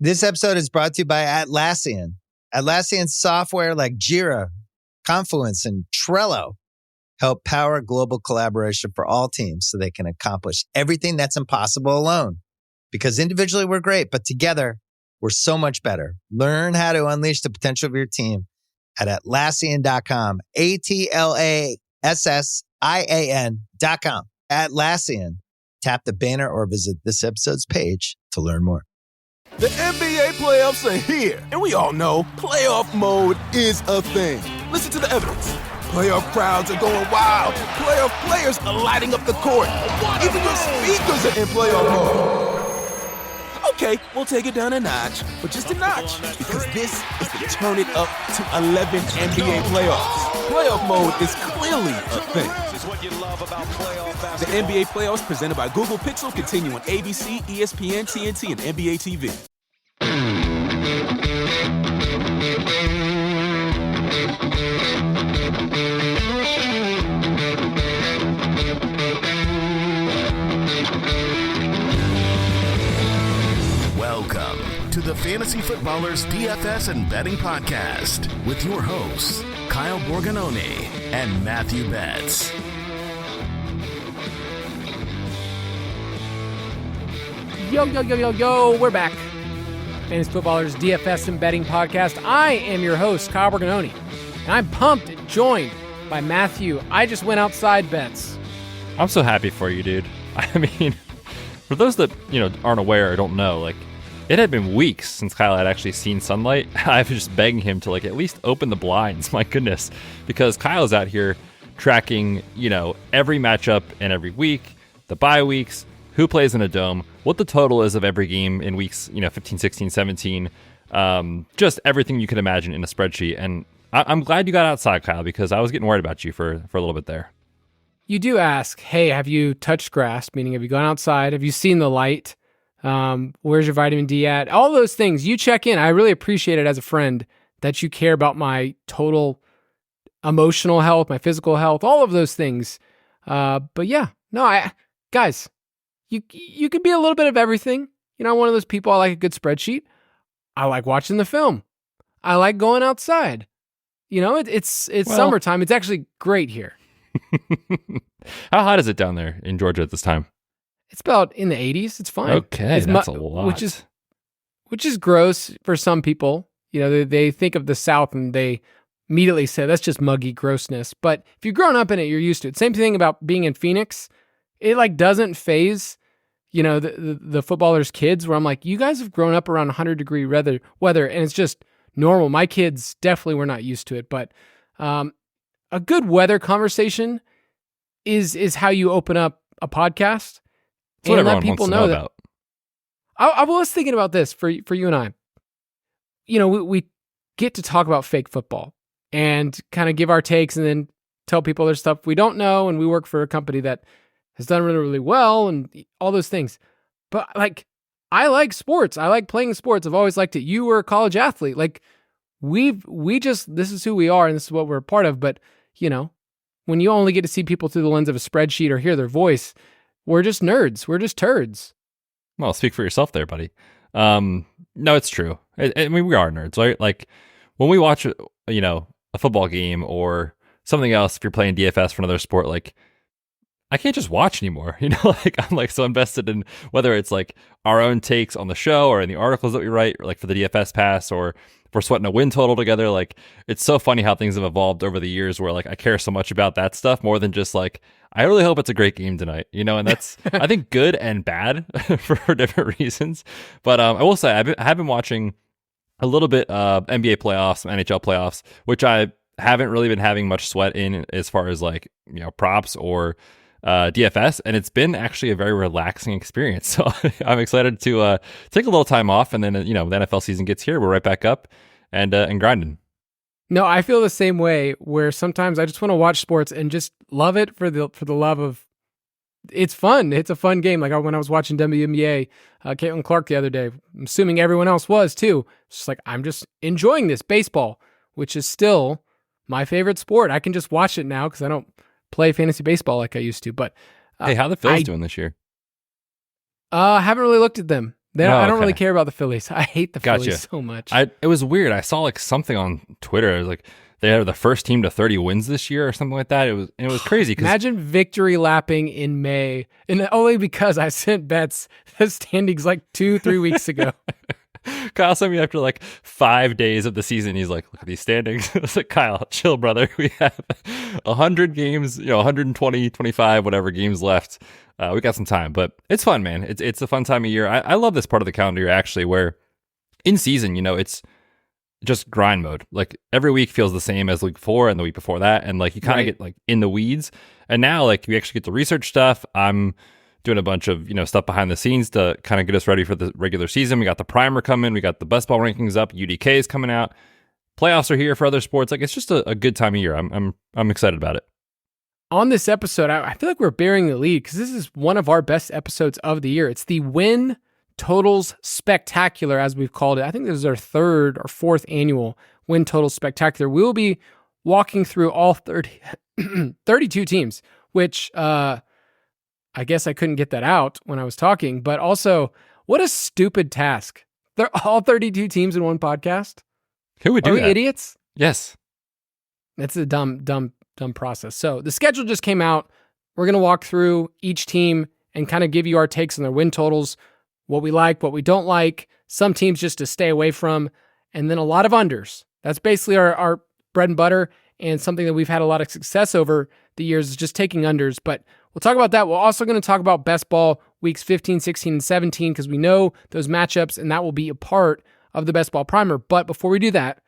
This episode is brought to you by Atlassian. Atlassian software like Jira, Confluence, and Trello help power global collaboration for all teams so they can accomplish everything that's impossible alone. Because individually we're great, but together we're so much better. Learn how to unleash the potential of your team at Atlassian.com. Atlassian.com. Atlassian. Tap the banner or visit this episode's page to learn more. The NBA playoffs are here, and we all know playoff mode is a thing. Listen to the evidence. Playoff crowds are going wild. Playoff players are lighting up the court. Even your speakers are in playoff mode. Okay, we'll take it down a notch, but just a notch, because this is the turn it up to 11 NBA playoffs. Playoff mode is clearly a thing. The NBA playoffs presented by Google Pixel continue on ABC, ESPN, TNT, and NBA TV. Welcome to the Fantasy Footballers DFS and Betting Podcast with your hosts, Kyle Borganoni and Matthew Betz. Yo, we're back. Fantasy Footballers DFS and Betting Podcast. I am your host, Kyle Borganoni, and I'm pumped and joined by Matthew. I just went outside, Betz. I'm so happy for you, dude. I mean, for those that, aren't aware or don't know, it had been weeks since Kyle had actually seen sunlight. I was just begging him to at least open the blinds, my goodness, because Kyle's out here tracking, every matchup in every week, the bye weeks, who plays in a dome, what the total is of every game in weeks, 15, 16, 17, just everything you could imagine in a spreadsheet. And I'm glad you got outside, Kyle, because I was getting worried about you for a little bit there. You do ask, hey, have you touched grass? Meaning, have you gone outside? Have you seen the light? Where's your vitamin D at? All those things. You check in. I really appreciate it as a friend that you care about my total emotional health, my physical health, all of those things. But yeah, no, guys, you could be a little bit of everything. I'm one of those people. I like a good spreadsheet. I like watching the film. I like going outside. It's summertime. It's actually great here. How hot is it down there in Georgia at this time? It's about in the 80s. It's fine. Okay, that's a lot. Which is gross for some people. They think of the South and they immediately say that's just muggy grossness. But if you've grown up in it, you're used to it. Same thing about being in Phoenix. It doesn't phase, the footballers' kids. Where I'm like, you guys have grown up around 100-degree weather, and it's just normal. My kids definitely were not used to it. But a good weather conversation is how you open up a podcast. That's what everyone wants to know about. I was thinking about this for you and I. We get to talk about fake football and kind of give our takes and then tell people there's stuff we don't know. And we work for a company that has done really, really well and all those things. But I like sports. I like playing sports. I've always liked it. You were a college athlete. This is who we are and this is what we're a part of. But, when you only get to see people through the lens of a spreadsheet or hear their voice, we're just nerds. We're just turds. Well, speak for yourself there, buddy. No, it's true. I mean, we are nerds, right? When we watch, a football game or something else, if you're playing DFS for another sport, I can't just watch anymore. I'm so invested in whether it's our own takes on the show or in the articles that we write, or for the DFS pass, or if we're sweating a win total together. It's so funny how things have evolved over the years where I care so much about that stuff more than just I really hope it's a great game tonight, and that's, I think, good and bad for different reasons. But I will say I have been watching a little bit of NBA playoffs, NHL playoffs, which I haven't really been having much sweat in as far as props or DFS, and it's been actually a very relaxing experience. So I'm excited to take a little time off, and then the NFL season gets here, we're right back up and grinding. No, I feel the same way. Where sometimes I just want to watch sports and just love it for the love of. It's fun. It's a fun game. When I was watching WNBA, Caitlin Clark the other day, I'm assuming everyone else was too. It's just I'm just enjoying this baseball, which is still my favorite sport. I can just watch it now because I don't play fantasy baseball like I used to. But hey, how are the Phils doing this year? I haven't really looked at them. I don't really care about the Phillies. I hate the Phillies so much. It was weird. I saw like something on Twitter. It was like they had the first team to 30 wins this year or something like that. It was crazy. Imagine victory lapping in May, and only because I sent bets the standings like 2-3 weeks ago. Kyle sent me after like 5 days of the season. He's like, look at these standings. I was like, Kyle, chill, brother. We have 100 games, 120, 25, whatever games left. We got some time, but it's fun, man. It's a fun time of year. I love this part of the calendar year, actually, where in season, it's just grind mode. Like every week feels the same as week 4 and the week before that. And like you kind of get like in the weeds. And now like we actually get to research stuff. I'm doing a bunch of, stuff behind the scenes to kind of get us ready for the regular season. We got the primer coming. We got the best ball rankings up. UDK is coming out. Playoffs are here for other sports. Like it's just a good time of year. I'm excited about it. On this episode, I feel like we're bearing the lead because this is one of our best episodes of the year. It's the Win Totals Spectacular, as we've called it. I think this is our 3rd or 4th annual Win Totals Spectacular. We'll be walking through all 32 teams, which I guess I couldn't get that out when I was talking, but also what a stupid task. They're all 32 teams in one podcast. Who would do that? Are we idiots? Yes. That's a dumb process. So the schedule just came out. We're going to walk through each team and kind of give you our takes on their win totals, what we like, what we don't like, some teams just to stay away from, and then a lot of unders. That's basically our bread and butter, and something that we've had a lot of success over the years is just taking unders. But we'll talk about that. We're also going to talk about best ball weeks 15, 16, and 17 because we know those matchups, and that will be a part of the best ball primer. But before we do that,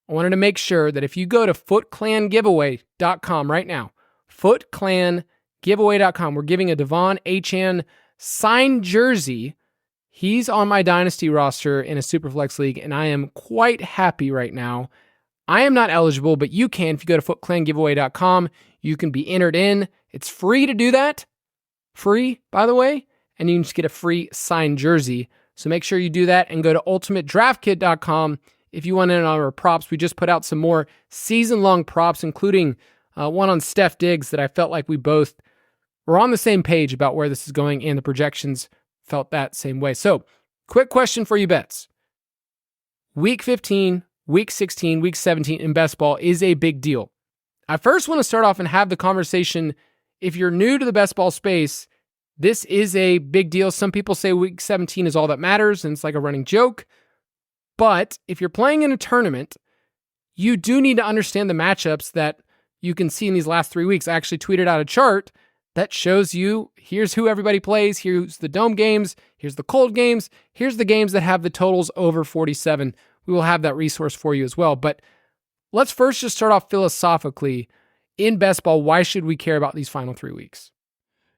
I wanted to make sure that if you go to footclangiveaway.com right now, footclangiveaway.com, we're giving a Devon Achane signed jersey. He's on my Dynasty roster in a Superflex League, and I am quite happy right now. I am not eligible, but you can. If you go to footclangiveaway.com, you can be entered in. It's free to do that. Free, by the way. And you can just get a free signed jersey. So make sure you do that and go to ultimatedraftkit.com if you want in on our props. We just put out some more season-long props, including one on Steph Diggs that I felt like we both were on the same page about where this is going, and the projections felt that same way. So, quick question for you, Betz. Week 15, Week 16, Week 17 in best ball is a big deal. I first want to start off and have the conversation. If you're new to the best ball space, this is a big deal. Some people say Week 17 is all that matters, and it's like a running joke. But if you're playing in a tournament, you do need to understand the matchups that you can see in these last 3 weeks. I actually tweeted out a chart that shows you, here's who everybody plays, here's the dome games, here's the cold games, here's the games that have the totals over 47. We will have that resource for you as well. But let's first just start off philosophically. In best ball, why should we care about these final 3 weeks?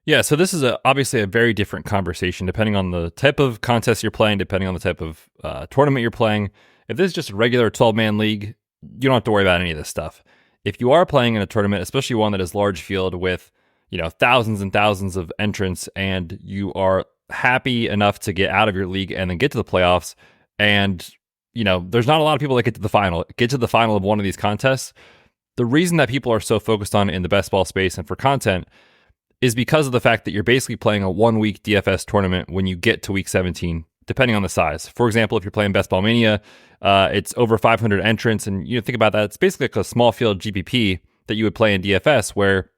Yeah, so this is obviously a very different conversation depending on the type of contest you're playing, depending on the type of tournament you're playing. If this is just a regular 12-man league, you don't have to worry about any of this stuff. If you are playing in a tournament, especially one that is large field with thousands and thousands of entrants, and you are happy enough to get out of your league and then get to the playoffs, and there's not a lot of people that get to the final of one of these contests. The reason that people are so focused on it in the best ball space and for content is because of the fact that you're basically playing a 1-week DFS tournament when you get to week 17, depending on the size. For example, if you're playing Best Ball Mania, it's over 500 entrants, and think about that. It's basically like a small field GPP that you would play in DFS where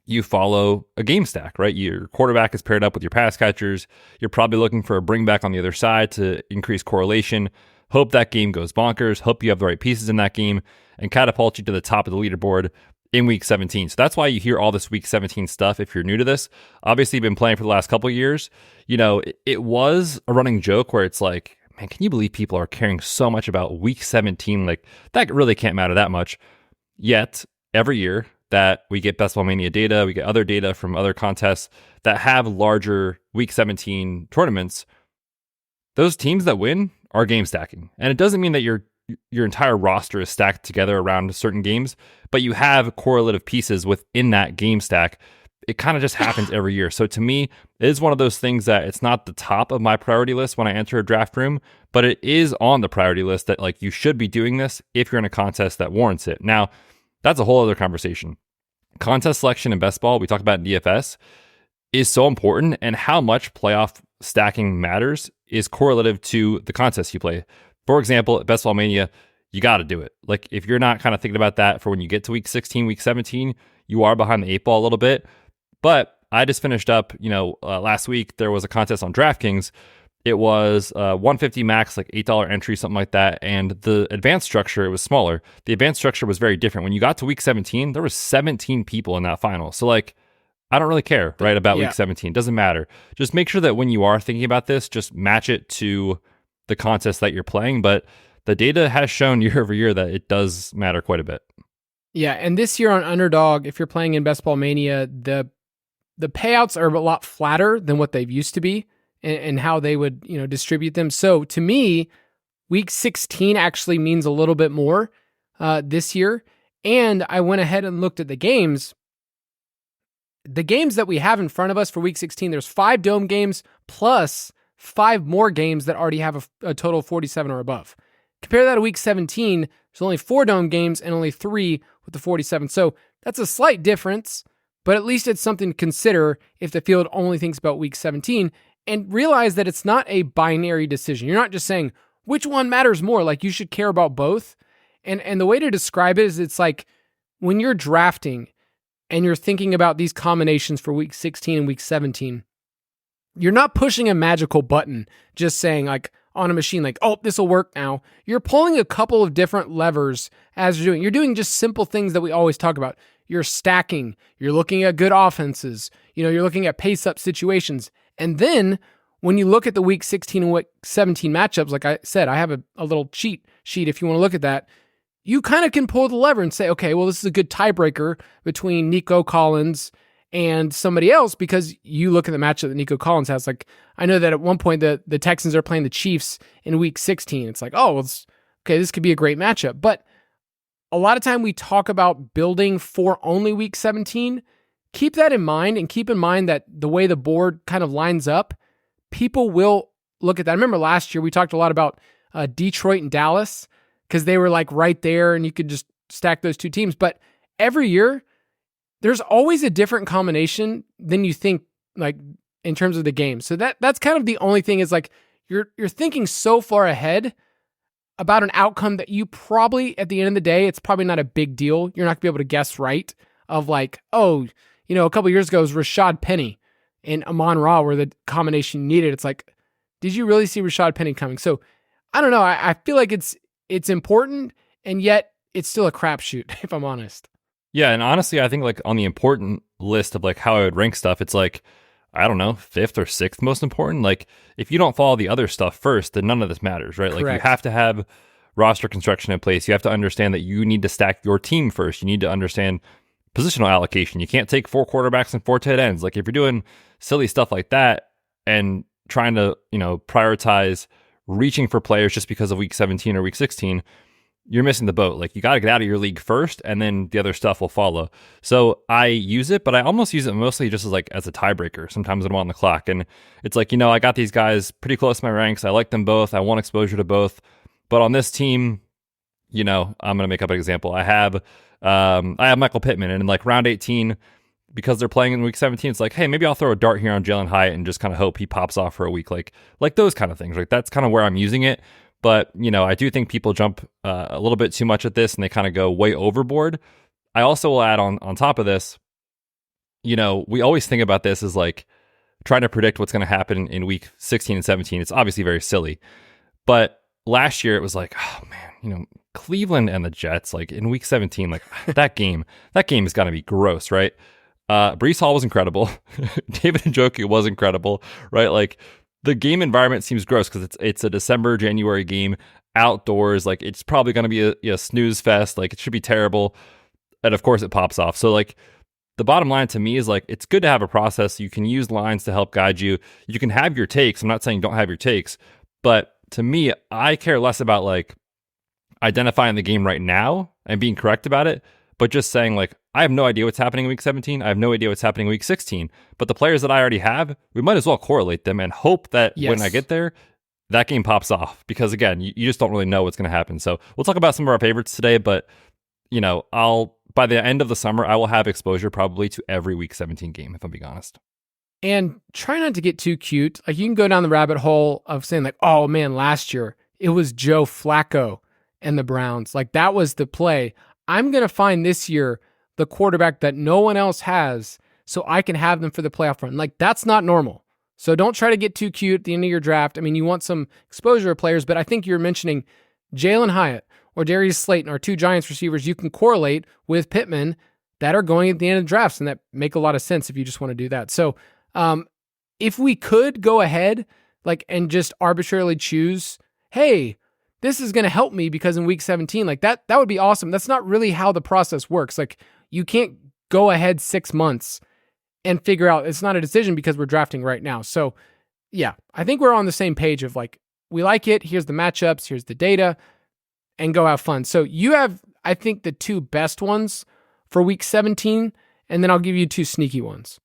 you follow a game stack, right? Your quarterback is paired up with your pass catchers. You're probably looking for a bring back on the other side to increase correlation. Hope that game goes bonkers. Hope you have the right pieces in that game and catapult you to the top of the leaderboard in week 17. So that's why you hear all this week 17 stuff if you're new to this. Obviously, you've been playing for the last couple of years. It was a running joke where it's like, man, can you believe people are caring so much about week 17? Like, that really can't matter that much. Yet, every year that we get Best Ball Mania data, we get other data from other contests that have larger week 17 tournaments, those teams that win are game stacking. And it doesn't mean that your entire roster is stacked together around certain games, but you have correlative pieces within that game stack. It kind of just happens every year. So to me, it is one of those things that it's not the top of my priority list when I enter a draft room, but it is on the priority list that like you should be doing this if you're in a contest that warrants it. Now, that's a whole other conversation. Contest selection in best ball, we talk about in DFS, is so important, and how much playoff stacking matters is correlative to the contest you play. For example, at Best Ball Mania, you got to do it. Like, if you're not kind of thinking about that for when you get to week 16, week 17, you are behind the 8 ball a little bit. But I just finished up, last week, there was a contest on DraftKings. It was 150 max, like $8 entry, something like that. And the advanced structure, it was smaller. The advanced structure was very different. When you got to week 17, there was 17 people in that final. So like, I don't really care, right, about week 17. Doesn't matter. Just make sure that when you are thinking about this, just match it to the contest that you're playing. But the data has shown year over year that it does matter quite a bit. Yeah, and this year on Underdog, if you're playing in Best Ball Mania, the payouts are a lot flatter than what they've used to be, and how they would, distribute them. So to me, week 16 actually means a little bit more this year. And I went ahead and looked at the games. The games that we have in front of us for week 16, there's 5 dome games plus 5 more games that already have a total of 47 or above. Compare that to week 17, there's only 4 dome games and only 3 with the 47. So that's a slight difference, but at least it's something to consider if the field only thinks about week 17, and realize that it's not a binary decision. You're not just saying which one matters more. Like, you should care about both. And the way to describe it is, it's like when you're drafting and you're thinking about these combinations for week 16 and week 17, you're not pushing a magical button, just saying like on a machine, like, oh, this will work now. You're pulling a couple of different levers as you're doing. You're doing just simple things that we always talk about. You're stacking. You're looking at good offenses. You're looking at pace-up situations. And then when you look at the week 16 and week 17 matchups, like I said, I have a little cheat sheet if you want to look at that. You kind of can pull the lever and say, okay, well, this is a good tiebreaker between Nico Collins and somebody else, because you look at the matchup that Nico Collins has. Like, I know that at one point the Texans are playing the Chiefs in week 16. It's like, oh, well, okay, this could be a great matchup. But a lot of time we talk about building for only week 17. Keep that in mind, and keep in mind that the way the board kind of lines up, people will look at that. I remember last year we talked a lot about Detroit and Dallas, because they were like right there and you could just stack those two teams. But every year, there's always a different combination than you think, like in terms of the game. So that's kind of the only thing, is like you're thinking so far ahead about an outcome that you probably, at the end of the day, it's probably not a big deal. You're not gonna be able to guess right, of like, oh, a couple of years ago it was Rashad Penny and Amon-Ra were the combination you needed. It's like, did you really see Rashad Penny coming? So I don't know. I feel like it's important, and yet it's still a crapshoot, if I'm honest. Yeah, and honestly, I think like on the important list of like how I would rank stuff, it's like, I don't know, 5th or 6th most important. Like, if you don't follow the other stuff first, then none of this matters, right? Correct. Like, you have to have roster construction in place. You have to understand that you need to stack your team first. You need to understand positional allocation. You can't take 4 quarterbacks and 4 tight ends. Like, if you're doing silly stuff like that and trying to, prioritize reaching for players just because of week 17 or week 16, you're missing the boat. Like, you got to get out of your league first, and then the other stuff will follow. So I use it, but I almost use it mostly just as a tiebreaker. Sometimes when I'm on the clock, and it's like, I got these guys pretty close to my ranks. I like them both. I want exposure to both. But on this team, I'm going to make up an example. I have Michael Pittman, and in like round 18, because they're playing in week 17, it's like, hey, maybe I'll throw a dart here on Jalen Hyatt and just kind of hope he pops off for a week. Like those kind of things. Like, that's kind of where I'm using it. But, I do think people jump a little bit too much at this, and they kind of go way overboard. I also will add on top of this, we always think about this as like trying to predict what's going to happen in week 16 and 17. It's obviously very silly. But last year it was like, oh man, Cleveland and the Jets, like in week 17, like that game is going to be gross, right? Breece Hall was incredible. David Njoku was incredible, right? Like, the game environment seems gross because it's a December, January game outdoors. Like, it's probably going to be a snooze fest. Like, it should be terrible. And of course it pops off. So like, the bottom line to me is like, it's good to have a process. You can use lines to help guide you. You can have your takes. I'm not saying don't have your takes, but to me, I care less about like identifying the game right now and being correct about it, but just saying like, I have no idea what's happening in week 17. I have no idea what's happening in week 16. But the players that I already have, we might as well correlate them and hope that when I get there, that game pops off. Because again, you just don't really know what's going to happen. So we'll talk about some of our favorites today, but by the end of the summer, I will have exposure probably to every week 17 game, if I'm being honest. And try not to get too cute. Like, you can go down the rabbit hole of saying like, oh man, last year it was Joe Flacco and the Browns. Like, that was the play. I'm going to find this year the quarterback that no one else has so I can have them for the playoff run. Like, that's not normal. So don't try to get too cute at the end of your draft. I mean, you want some exposure of players, but I think you're mentioning Jalen Hyatt or Darius Slayton or two Giants receivers you can correlate with Pittman that are going at the end of the drafts and that make a lot of sense if you just want to do that. So if we could go ahead like and just arbitrarily choose, hey, this is going to help me because in week 17, like that would be awesome. That's not really how the process works. Like, you can't go ahead 6 months and figure out, it's not a decision because we're drafting right now. So yeah, I think we're on the same page of like, we like it. Here's the matchups, here's the data, and go have fun. So you have, I think, the two best ones for week 17, and then I'll give you two sneaky ones.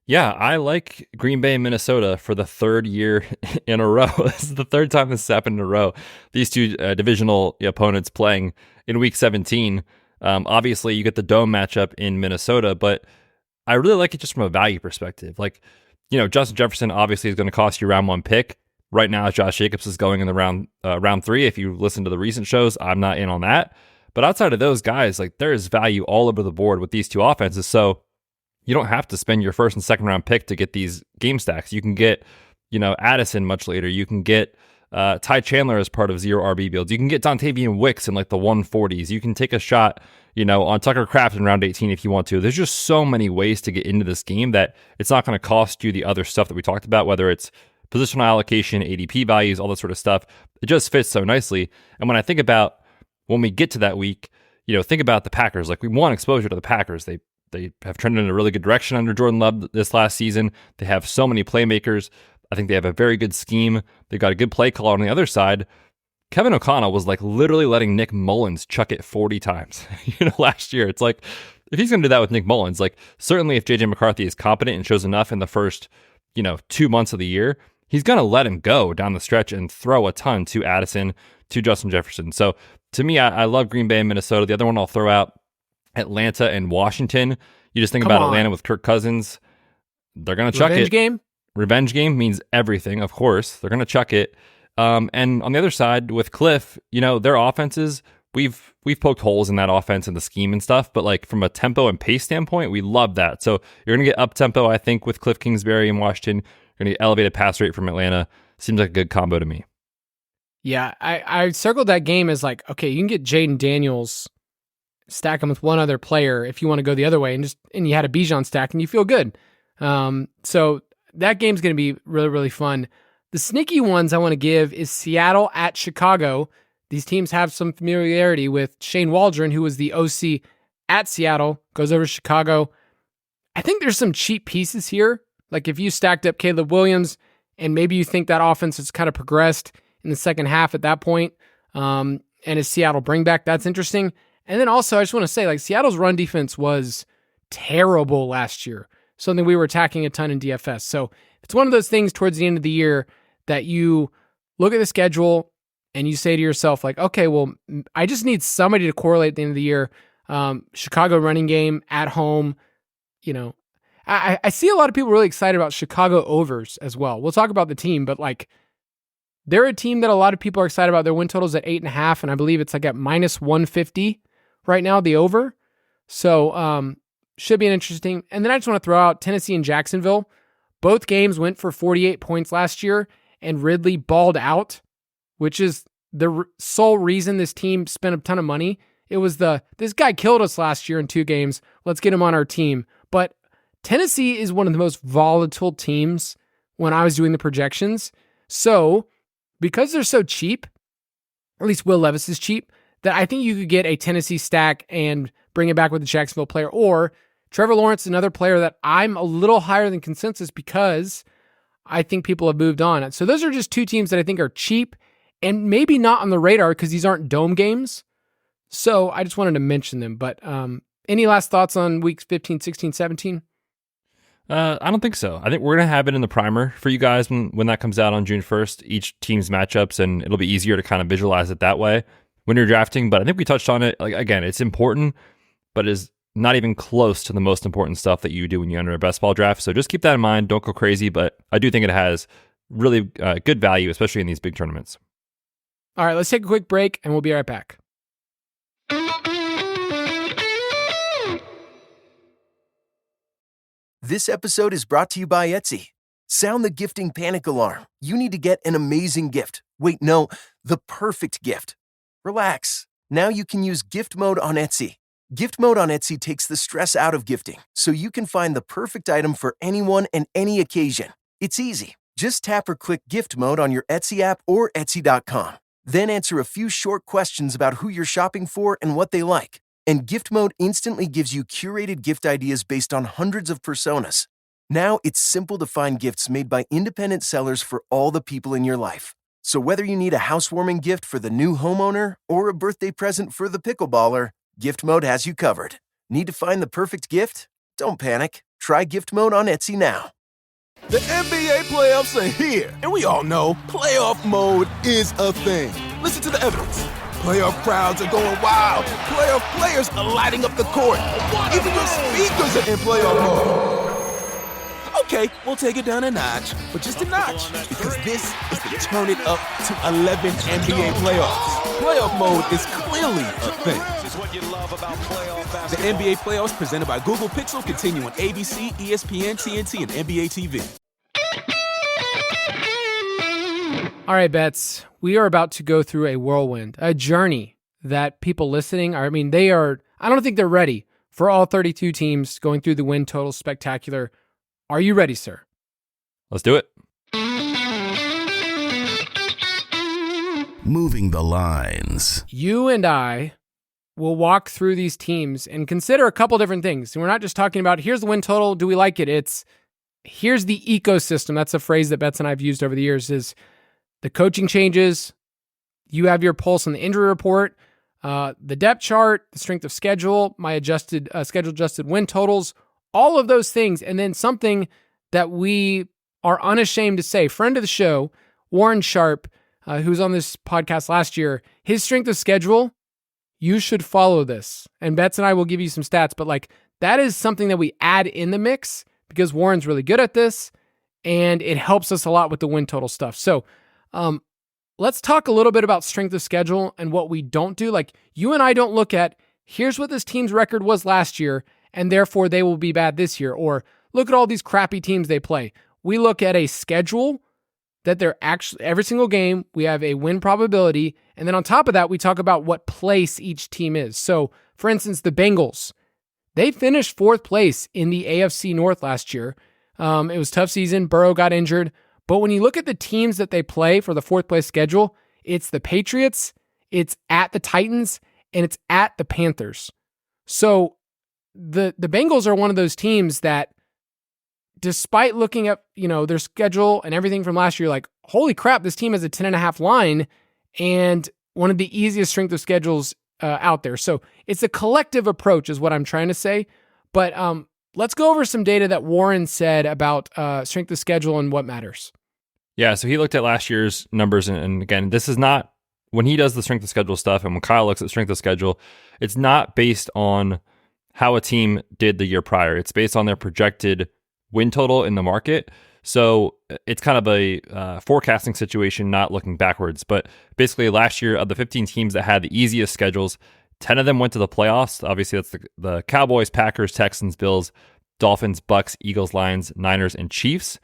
Yeah, I like Green Bay and Minnesota for the third year in a row. This is the third time this has happened in a row. These two divisional opponents playing in week 17. Obviously, you get the dome matchup in Minnesota, but I really like it just from a value perspective. Like, Justin Jefferson obviously is going to cost you round 1 pick. Right now, Josh Jacobs is going in the round 3. If you listen to the recent shows, I'm not in on that. But outside of those guys, like, there is value all over the board with these two offenses. So you don't have to spend your first and second round pick to get these game stacks. You can get, Addison much later. You can get Ty Chandler as part of zero RB builds. You can get Dontavian Wicks in like the 140s. You can take a shot, on Tucker Kraft in round 18 if you want to. There's just so many ways to get into this game that it's not going to cost you the other stuff that we talked about, whether it's positional allocation, ADP values, all that sort of stuff. It just fits so nicely. And when I think about when we get to that week, think about the Packers. Like, we want exposure to the Packers. They have trended in a really good direction under Jordan Love this last season. They have so many playmakers. I think they have a very good scheme. They've got a good play caller on the other side. Kevin O'Connell was like literally letting Nick Mullins chuck it 40 times, last year. It's like, if he's going to do that with Nick Mullins, like, certainly if JJ McCarthy is competent and shows enough in the first, 2 months of the year, he's going to let him go down the stretch and throw a ton to Addison, to Justin Jefferson. So to me, I love Green Bay and Minnesota. The other one I'll throw out, Atlanta and Washington. You just think about Atlanta with Kirk Cousins. They're going to chuck it. Revenge game means everything, of course. They're going to chuck it. And on the other side with Cliff, their offenses, we've poked holes in that offense and the scheme and stuff, but like from a tempo and pace standpoint, we love that. So you're going to get up tempo, I think, with Cliff Kingsbury in Washington. You're going to get elevated pass rate from Atlanta. Seems like a good combo to me. Yeah, I circled that game as like, okay, you can get Jaden Daniels, stack him with one other player if you want to go the other way, and you had a Bijan stack and you feel good. So that game's going to be really, really fun. The sneaky ones I want to give is Seattle at Chicago. These teams have some familiarity with Shane Waldron, who was the OC at Seattle, goes over to Chicago. I think there's some cheap pieces here. Like, if you stacked up Caleb Williams and maybe you think that offense has kind of progressed in the second half at that point, and his Seattle bring back, that's interesting. And then also, I just want to say, like, Seattle's run defense was terrible last year, something we were attacking a ton in DFS. So it's one of those things towards the end of the year that you look at the schedule and you say to yourself, like, okay, well, I just need somebody to correlate at the end of the year. Chicago running game at home, I see a lot of people really excited about Chicago overs as well. We'll talk about the team, but like, they're a team that a lot of people are excited about. Their win total's at 8.5, and I believe it's like at minus 150 right now, the over. So should be an interesting. And then I just want to throw out Tennessee and Jacksonville. Both games went for 48 points last year, and Ridley balled out, which is the sole reason this team spent a ton of money. It was this guy killed us last year in 2 games. Let's get him on our team. But Tennessee is one of the most volatile teams when I was doing the projections. So because they're so cheap, at least Will Levis is cheap, that I think you could get a Tennessee stack and bring it back with a Jacksonville player. Or Trevor Lawrence, another player that I'm a little higher than consensus because I think people have moved on. So those are just 2 teams that I think are cheap and maybe not on the radar because these aren't dome games. So I just wanted to mention them. But any last thoughts on weeks 15, 16, 17? I don't think so. I think we're going to have it in the primer for you guys when that comes out on June 1st, each team's matchups, and it'll be easier to kind of visualize it that way when you're drafting. But I think we touched on it. Like, again, it's important, but is not even close to the most important stuff that you do when you enter a best ball draft. So just keep that in mind. Don't go crazy, but I do think it has really good value, especially in these big tournaments. All right, let's take a quick break and we'll be right back. This episode is brought to you by Etsy. Sound the gifting panic alarm. You need to get an amazing gift. Wait, no, the perfect gift. Relax. Now you can use gift mode on Etsy. Gift mode on Etsy takes the stress out of gifting, so you can find the perfect item for anyone and any occasion. It's easy. Just tap or click gift mode on your Etsy app or Etsy.com. Then answer a few short questions about who you're shopping for and what they like. And gift mode instantly gives you curated gift ideas based on hundreds of personas. Now it's simple to find gifts made by independent sellers for all the people in your life. So whether you need a housewarming gift for the new homeowner or a birthday present for the pickleballer, gift mode has you covered. Need to find the perfect gift? Don't panic. Try gift mode on Etsy now. The NBA playoffs are here, and we all know playoff mode is a thing. Listen to the evidence. Playoff crowds are going wild. Playoff players are lighting up the court. Even your speakers are in playoff mode. Okay, we'll take it down a notch, but just a notch, because this is the Turn It Up to 11 NBA playoffs. Playoff mode is clearly a thing. The NBA playoffs presented by Google Pixel continue on ABC, ESPN, TNT, and NBA TV. All right, Betz, we are about to go through a whirlwind, a journey that people listening I don't think they're ready for all 32 teams going through the win total spectacular. Are you ready, sir? Let's do it. Moving the lines. You and I will walk through these teams and consider a couple different things. And we're not just talking about, here's the win total, do we like it? It's, here's the ecosystem. That's a phrase that Betz and I have used over the years, is the coaching changes, you have your pulse on the injury report, the depth chart, the strength of schedule, my adjusted schedule-adjusted win totals, all of those things. And then something that we are unashamed to say, friend of the show, Warren Sharp, who was on this podcast last year, his strength of schedule, you should follow this. And Betz and I will give you some stats, but that is something that we add in the mix because Warren's really good at this and it helps us a lot with the win total stuff. So let's talk a little bit about strength of schedule and what we don't do. You and I don't look at, here's what this team's record was last year, and therefore they will be bad this year. Or look at all these crappy teams they play. We look at a schedule that they're actually, every single game, we have a win probability. And then on top of that, we talk about what place each team is. So for instance, the Bengals, they finished 4th place in the AFC North last year. It was a tough season. Burrow got injured. But when you look at the teams that they play for the 4th place schedule, it's the Patriots, it's at the Titans, and it's at the Panthers. So the Bengals are one of those teams that, despite looking at their schedule and everything from last year, holy crap, this team has a 10.5 line and one of the easiest strength of schedules out there. So it's a collective approach is what I'm trying to say. But let's go over some data that Warren said about strength of schedule and what matters. Yeah, so he looked at last year's numbers, and again, this is not, when he does the strength of schedule stuff and when Kyle looks at strength of schedule, it's not based on how a team did the year prior. It's based on their projected win total in the market. So it's kind of a forecasting situation, not looking backwards. But basically last year, of the 15 teams that had the easiest schedules, 10 of them went to the playoffs. Obviously, that's the Cowboys, Packers, Texans, Bills, Dolphins, Bucks, Eagles, Lions, Niners, and Chiefs.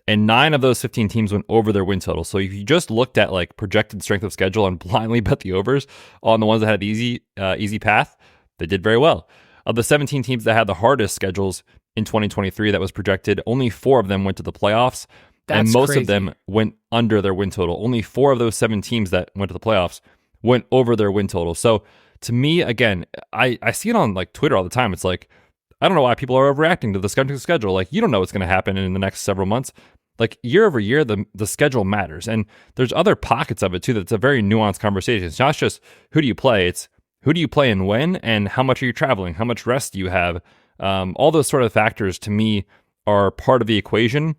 And 9 of those 15 teams went over their win total. So if you just looked at projected strength of schedule and blindly bet the overs on the ones that had the easy path, they did very well. Of the 17 teams that had the hardest schedules in 2023 that was projected, only 4 of them went to the playoffs. And most crazy. of them went under their win total. Only 4 of those 7 teams that went to the playoffs went over their win total. So to me, again, I see it on Twitter all the time. It's I don't know why people are overreacting to the schedule. You don't know what's going to happen in the next several months. Year over year, the schedule matters. And there's other pockets of it too that's a very nuanced conversation. It's not just who do you play, it's who do you play and when, and how much are you traveling, how much rest do you have. All those sort of factors to me are part of the equation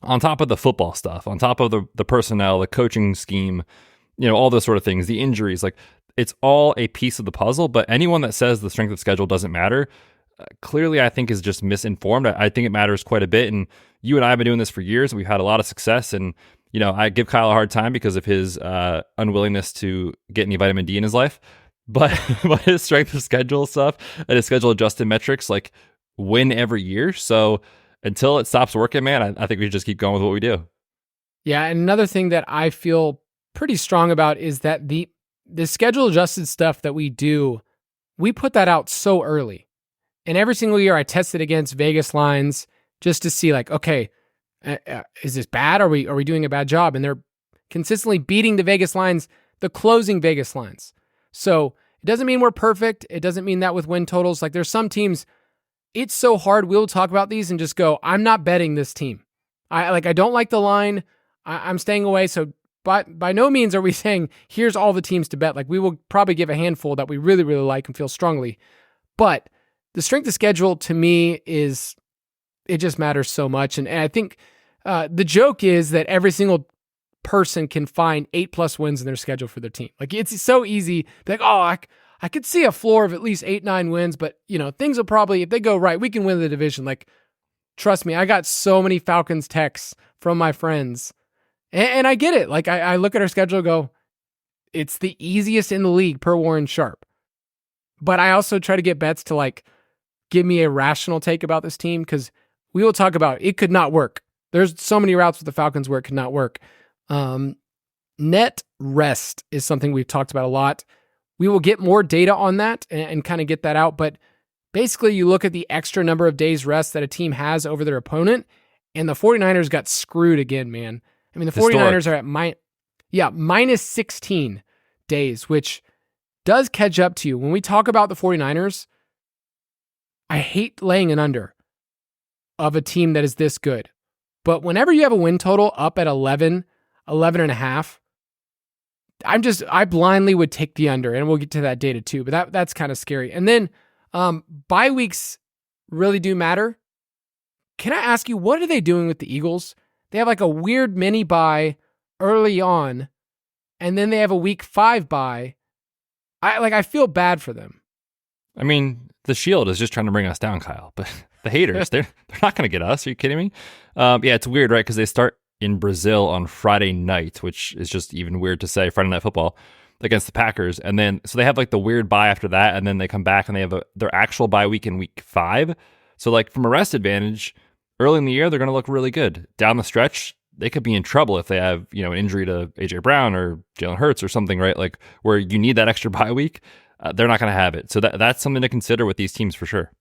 on top of the football stuff, on top of the personnel, the coaching scheme, all those sort of things, the injuries. It's all a piece of the puzzle, but anyone that says the strength of schedule doesn't matter, clearly I think is just misinformed. I think it matters quite a bit. And you and I have been doing this for years, and we've had a lot of success. And, I give Kyle a hard time because of his unwillingness to get any vitamin D in his life. But his strength of schedule stuff and his schedule adjusted metrics win every year. So until it stops working, man, I think we just keep going with what we do. Yeah, and another thing that I feel pretty strong about is that the schedule adjusted stuff that we do, we put that out so early. And every single year I test it against Vegas lines just to see okay, is this bad? Are we doing a bad job? And they're consistently beating the Vegas lines, the closing Vegas lines. So it doesn't mean we're perfect. It doesn't mean that with win totals. There's some teams, it's so hard. We'll talk about these and just go, I'm not betting this team. I don't like the line. I'm staying away. So by no means are we saying, here's all the teams to bet. We will probably give a handful that we really, really like and feel strongly. But the strength of schedule to me it just matters so much. And I think the joke is that every single person can find 8+ wins in their schedule for their team. It's so easy. Be I could see a floor of at least 8-9 wins, but things will probably, if they go right, we can win the division. Trust me, I got so many Falcons texts from my friends, and I get it. I look at our schedule and go, it's the easiest in the league per Warren Sharp. But I also try to get bets to give me a rational take about this team, because we will talk about it could not work. There's so many routes with the Falcons where it could not work. Net rest is something we've talked about a lot. We will get more data on that and kind of get that out. But basically, you look at the extra number of days rest that a team has over their opponent, and the 49ers got screwed again, man. I mean, the 49ers are at minus 16 days, which does catch up to you. When we talk about the 49ers, I hate laying an under of a team that is this good. But whenever you have a win total up at 11 and a half, I blindly would take the under, and we'll get to that data too, but that's kind of scary. And then bye weeks really do matter. Can I ask you, what are they doing with the Eagles? They have a weird mini bye early on, and then they have a week 5 bye. I feel bad for them. I mean, the Shield is just trying to bring us down, Kyle, but the haters, they're not going to get us. Are you kidding me? Yeah, it's weird, right? Because they start in Brazil on Friday night, which is just even weird to say, Friday Night Football against the Packers. And then, so they have the weird bye after that, and then they come back and they have their actual bye week in week 5. So from a rest advantage, early in the year, they're going to look really good. Down the stretch, they could be in trouble if they have, an injury to AJ Brown or Jalen Hurts or something, right? Where you need that extra bye week. They're not going to have it. So that's something to consider with these teams for sure.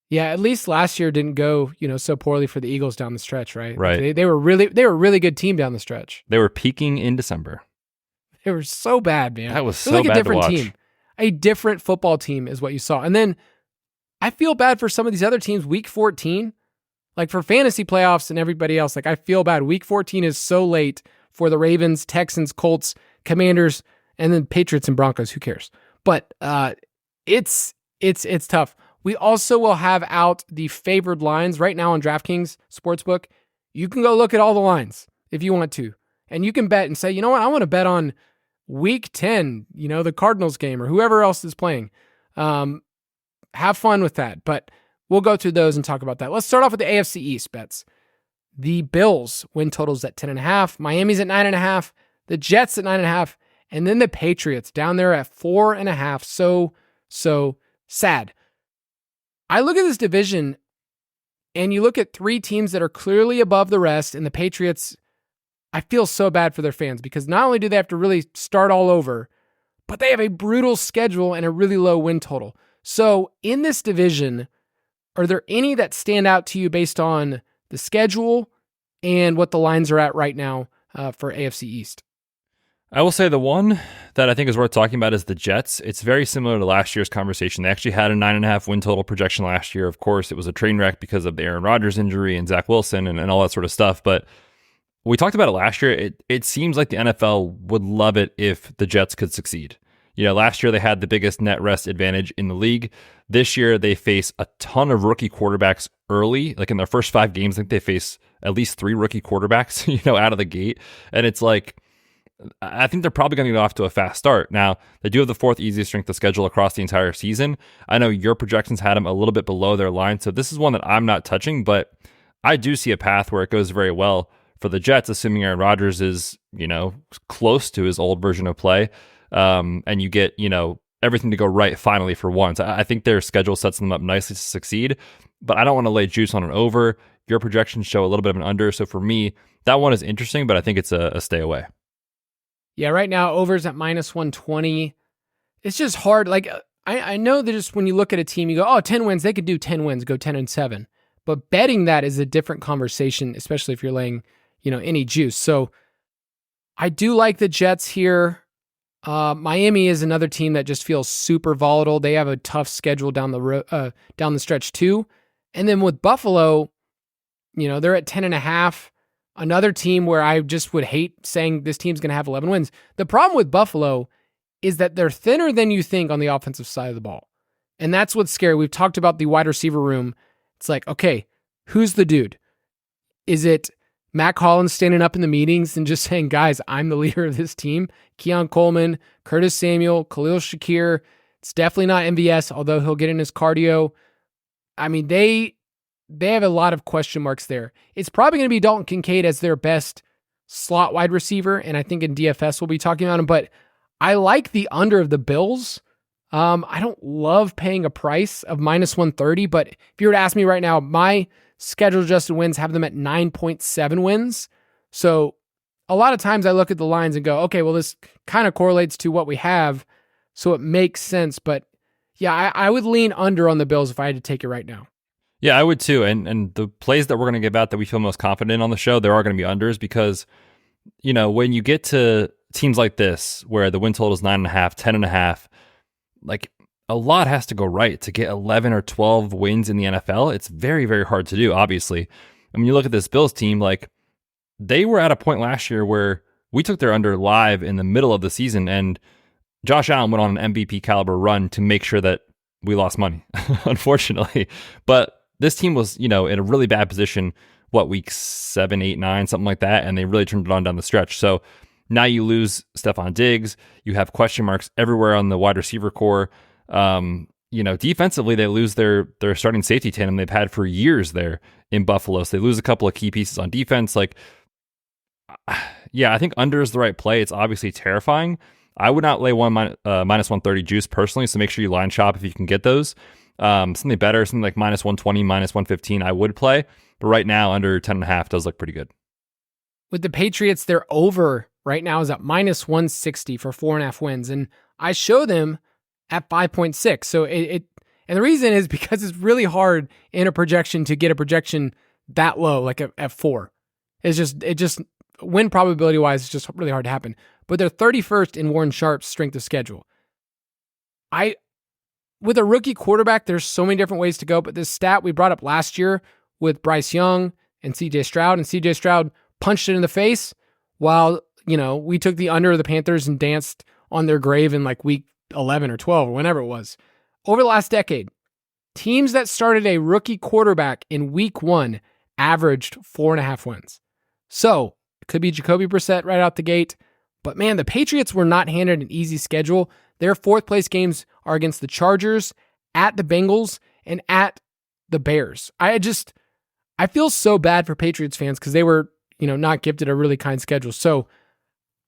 Yeah, at least last year didn't go, so poorly for the Eagles down the stretch, right? Right. They were a really good team down the stretch. They were peaking in December. They were so bad, man. That was so bad to watch. Team. A different football team is what you saw. And then I feel bad for some of these other teams. Week 14, for fantasy playoffs and everybody else, I feel bad. Week 14 is so late for the Ravens, Texans, Colts, Commanders, and then Patriots and Broncos. Who cares? But it's tough. We also will have out the favored lines right now on DraftKings Sportsbook. You can go look at all the lines if you want to. And you can bet and say, you know what, I want to bet on week 10, the Cardinals game or whoever else is playing. Have fun with that. But we'll go through those and talk about that. Let's start off with the AFC East bets. The Bills win totals at 10.5. Miami's at 9.5. The Jets at 9.5. And then the Patriots down there at 4.5. So sad. I look at this division and you look at 3 teams that are clearly above the rest, and the Patriots, I feel so bad for their fans because not only do they have to really start all over, but they have a brutal schedule and a really low win total. So in this division, are there any that stand out to you based on the schedule and what the lines are at right now for AFC East? I will say the one that I think is worth talking about is the Jets. It's very similar to last year's conversation. They actually had a 9.5 win total projection last year. Of course, it was a train wreck because of the Aaron Rodgers injury and Zach Wilson and all that sort of stuff. But we talked about it last year. It seems like the NFL would love it if the Jets could succeed. Last year they had the biggest net rest advantage in the league. This year they face a ton of rookie quarterbacks early. In their first 5 games, I think they face at least 3 rookie quarterbacks, out of the gate. And it's I think they're probably going to get off to a fast start. Now, they do have the 4th easiest strength of schedule across the entire season. I know your projections had them a little bit below their line, so this is one that I'm not touching, but I do see a path where it goes very well for the Jets, assuming Aaron Rodgers is, close to his old version of play, and you get, everything to go right finally for once. I think their schedule sets them up nicely to succeed, but I don't want to lay juice on an over. Your projections show a little bit of an under, so for me, that one is interesting, but I think it's a stay away. Yeah, right now, over's at -120. It's just hard. Like, I know that just when you look at a team, you go, 10 wins, they could do 10 wins, go 10-7. But betting that is a different conversation, especially if you're laying, any juice. So I do like the Jets here. Miami is another team that just feels super volatile. They have a tough schedule down the stretch too. And then with Buffalo, they're at 10.5. Another team where I just would hate saying this team's going to have 11 wins. The problem with Buffalo is that they're thinner than you think on the offensive side of the ball. And that's what's scary. We've talked about the wide receiver room. It's like, okay, who's the dude? Is it Matt Collins standing up in the meetings and just saying, guys, I'm the leader of this team? Keon Coleman, Curtis Samuel, Khalil Shakir. It's definitely not MVS, although he'll get in his cardio. I mean, they have a lot of question marks there. It's probably going to be Dalton Kincaid as their best slot wide receiver, and I think in DFS we'll be talking about him, but I like the under of the Bills. I don't love paying a price of -130, but if you were to ask me right now, my schedule adjusted wins have them at 9.7 wins. So a lot of times I look at the lines and go, okay, well, this kind of correlates to what we have, so it makes sense. But yeah, I would lean under on the Bills if I had to take it right now. Yeah, I would too. And the plays that we're going to give out that we feel most confident in on the show, there are going to be unders because, when you get to teams like this, where the win total is 9.5, 10.5, like a lot has to go right to get 11 or 12 wins in the NFL. It's very, very hard to do, obviously. I mean, you look at this Bills team, like they were at a point last year where we took their under live in the middle of the season, and Josh Allen went on an MVP caliber run to make sure that we lost money, unfortunately. But this team was, in a really bad position, week 7, 8, 9, something like that, and they really turned it on down the stretch. So now you lose Stephon Diggs. You have question marks everywhere on the wide receiver core. Defensively, they lose their starting safety tandem they've had for years there in Buffalo. So they lose a couple of key pieces on defense. Like, yeah, I think under is the right play. It's obviously terrifying. I would not lay -130 juice personally, so make sure you line shop if you can get those. Something better, something like -120, -115, I would play. But right now, under 10.5 does look pretty good. With the Patriots, their over right now is at -160 for 4.5 wins. And I show them at 5.6. So and the reason is because it's really hard in a projection to get a projection that low, like at 4. It just win probability wise, it's just really hard to happen. But they're 31st in Warren Sharp's strength of schedule. With a rookie quarterback, there's so many different ways to go, but this stat we brought up last year with Bryce Young and CJ Stroud punched it in the face while, we took the under of the Panthers and danced on their grave in like week 11 or 12 or whenever it was. Over the last decade, teams that started a rookie quarterback in week 1 averaged 4.5 wins. So it could be Jacoby Brissett right out the gate, but man, the Patriots were not handed an easy schedule. Their 4th place games are against the Chargers, at the Bengals, and at the Bears. I feel so bad for Patriots fans because they were, not gifted a really kind schedule. So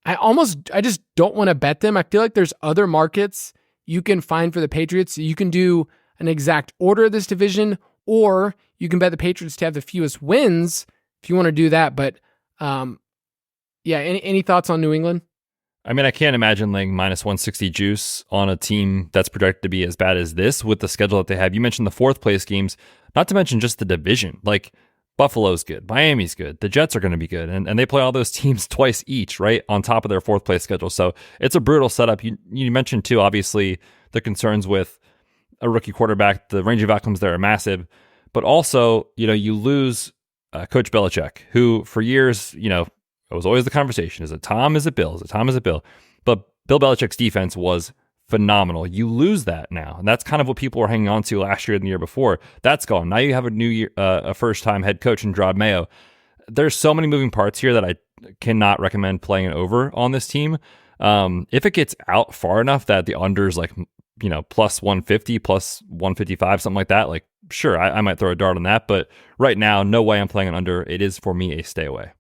I just don't want to bet them. I feel like there's other markets you can find for the Patriots. You can do an exact order of this division, or you can bet the Patriots to have the fewest wins if you want to do that. But yeah, any thoughts on New England? I mean, I can't imagine laying -160 juice on a team that's projected to be as bad as this with the schedule that they have. You mentioned the 4th place games, not to mention just the division. Like, Buffalo's good, Miami's good, the Jets are going to be good, and they play all those teams twice each, right, on top of their 4th place schedule. So it's a brutal setup. You mentioned, too, obviously, the concerns with a rookie quarterback. The range of outcomes there are massive. But also, you lose Coach Belichick, who for years, it was always the conversation. Is it Tom? Is it Bill? Is it Tom? Is it Bill? But Bill Belichick's defense was phenomenal. You lose that now. And that's kind of what people were hanging on to last year and the year before. That's gone. Now you have a new year, a first-time head coach in Gerard Mayo. there's so many moving parts here that I cannot recommend playing an over on this team. If it gets out far enough that the under's like, plus 150, plus 155, something like that, like, sure, I might throw a dart on that. But right now, no way I'm playing an under. It is, for me, a stay away.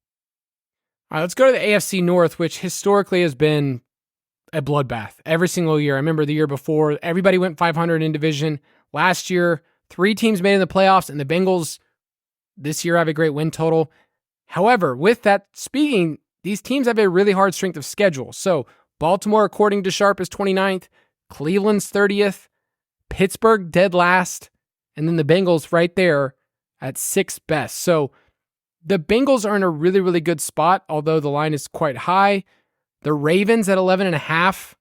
All right, let's go to the AFC North, which historically has been a bloodbath every single year. I remember the year before, everybody went 500 in division. Last year, 3 teams made it in the playoffs, and the Bengals this year have a great win total. However, with that speaking, these teams have a really hard strength of schedule. So Baltimore, according to Sharp, is 29th, Cleveland's 30th, Pittsburgh dead last, and then the Bengals right there at 6th best. So the Bengals are in a really, really good spot, although the line is quite high. The Ravens at 11.5,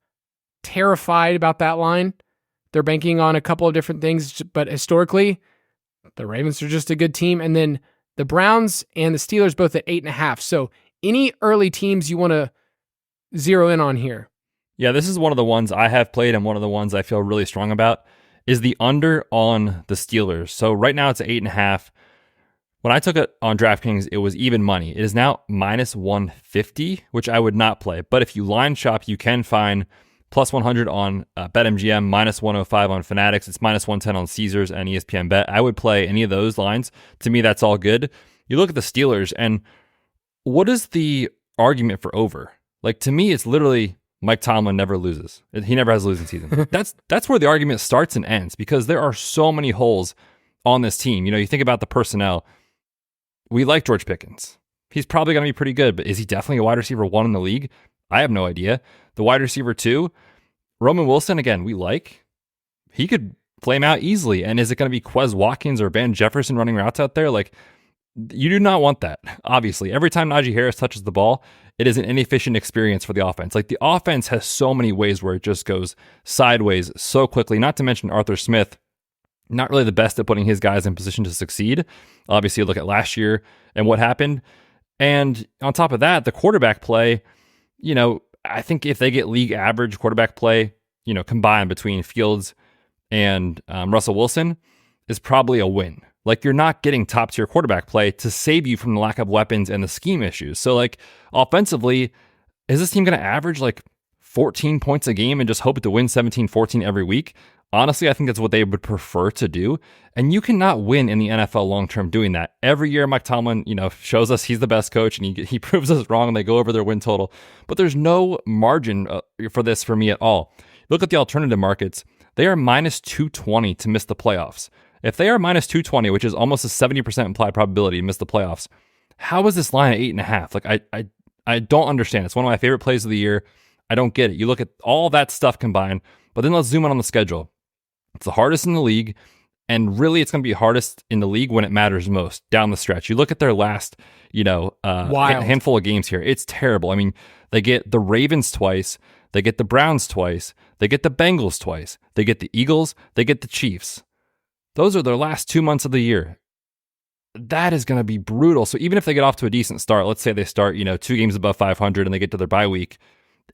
terrified about that line. They're banking on a couple of different things, but historically, the Ravens are just a good team. And then the Browns and the Steelers both at 8.5. So any early teams you want to zero in on here? Yeah, this is one of the ones I have played and one of the ones I feel really strong about is the under on the Steelers. So right now it's at 8.5. When I took it on DraftKings, it was even money. It is now minus 150, which I would not play. But if you line shop, you can find plus 100 on BetMGM, minus 105 on Fanatics. It's minus 110 on Caesars and ESPN Bet. I would play any of those lines. To me, that's all good. You look at the Steelers, and what is the argument for over? Like, to me, it's literally Mike Tomlin never loses. He never has a losing season. That's where the argument starts and ends, because there are so many holes on this team. You think about the personnel. We like George Pickens. He's probably going to be pretty good, but is he definitely a wide receiver 1 in the league? I have no idea. The wide receiver 2, Roman Wilson, again, we like. He could flame out easily. And is it going to be Quez Watkins or Van Jefferson running routes out there? Like, you do not want that, obviously. Every time Najee Harris touches the ball, it is an inefficient experience for the offense. Like, the offense has so many ways where it just goes sideways so quickly, not to mention Arthur Smith, not really the best at putting his guys in position to succeed. Obviously, look at last year and what happened. And on top of that, the quarterback play, I think if they get league average quarterback play, combined between Fields and Russell Wilson, is probably a win. Like, you're not getting top tier quarterback play to save you from the lack of weapons and the scheme issues. So, like, offensively, is this team going to average like 14 points a game and just hope to win 17-14 every week? Honestly, I think that's what they would prefer to do. And you cannot win in the NFL long-term doing that. Every year, Mike Tomlin, shows us he's the best coach, and he proves us wrong, and they go over their win total. But there's no margin for this for me at all. Look at the alternative markets. They are minus 220 to miss the playoffs. If they are minus 220, which is almost a 70% implied probability to miss the playoffs, how is this line at 8.5? Like, I don't understand. It's one of my favorite plays of the year. I don't get it. You look at all that stuff combined, but then let's zoom in on the schedule. It's the hardest in the league, and really it's going to be hardest in the league when it matters most down the stretch. You look at their last, handful of games here. It's terrible. I mean, they get the Ravens twice, they get the Browns twice, they get the Bengals twice, they get the Eagles, they get the Chiefs. Those are their last 2 months of the year. That is going to be brutal. So even if they get off to a decent start, let's say they start, 2 games above 500 and they get to their bye week,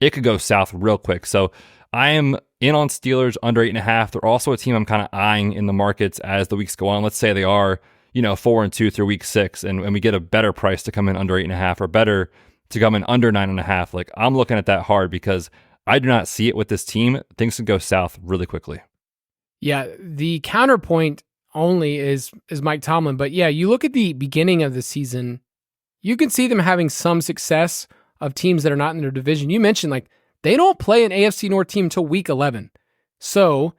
it could go south real quick. So I am in on Steelers under 8.5. They're also a team I'm kind of eyeing in the markets as the weeks go on. Let's say they are, 4-2 through week 6, and we get a better price to come in under 8.5 or better to come in under 9.5. Like, I'm looking at that hard because I do not see it with this team. Things can go south really quickly. Yeah, the counterpoint only is Mike Tomlin. But yeah, you look at the beginning of the season, you can see them having some success of teams that are not in their division. You mentioned, like, they don't play an AFC North team until week 11. So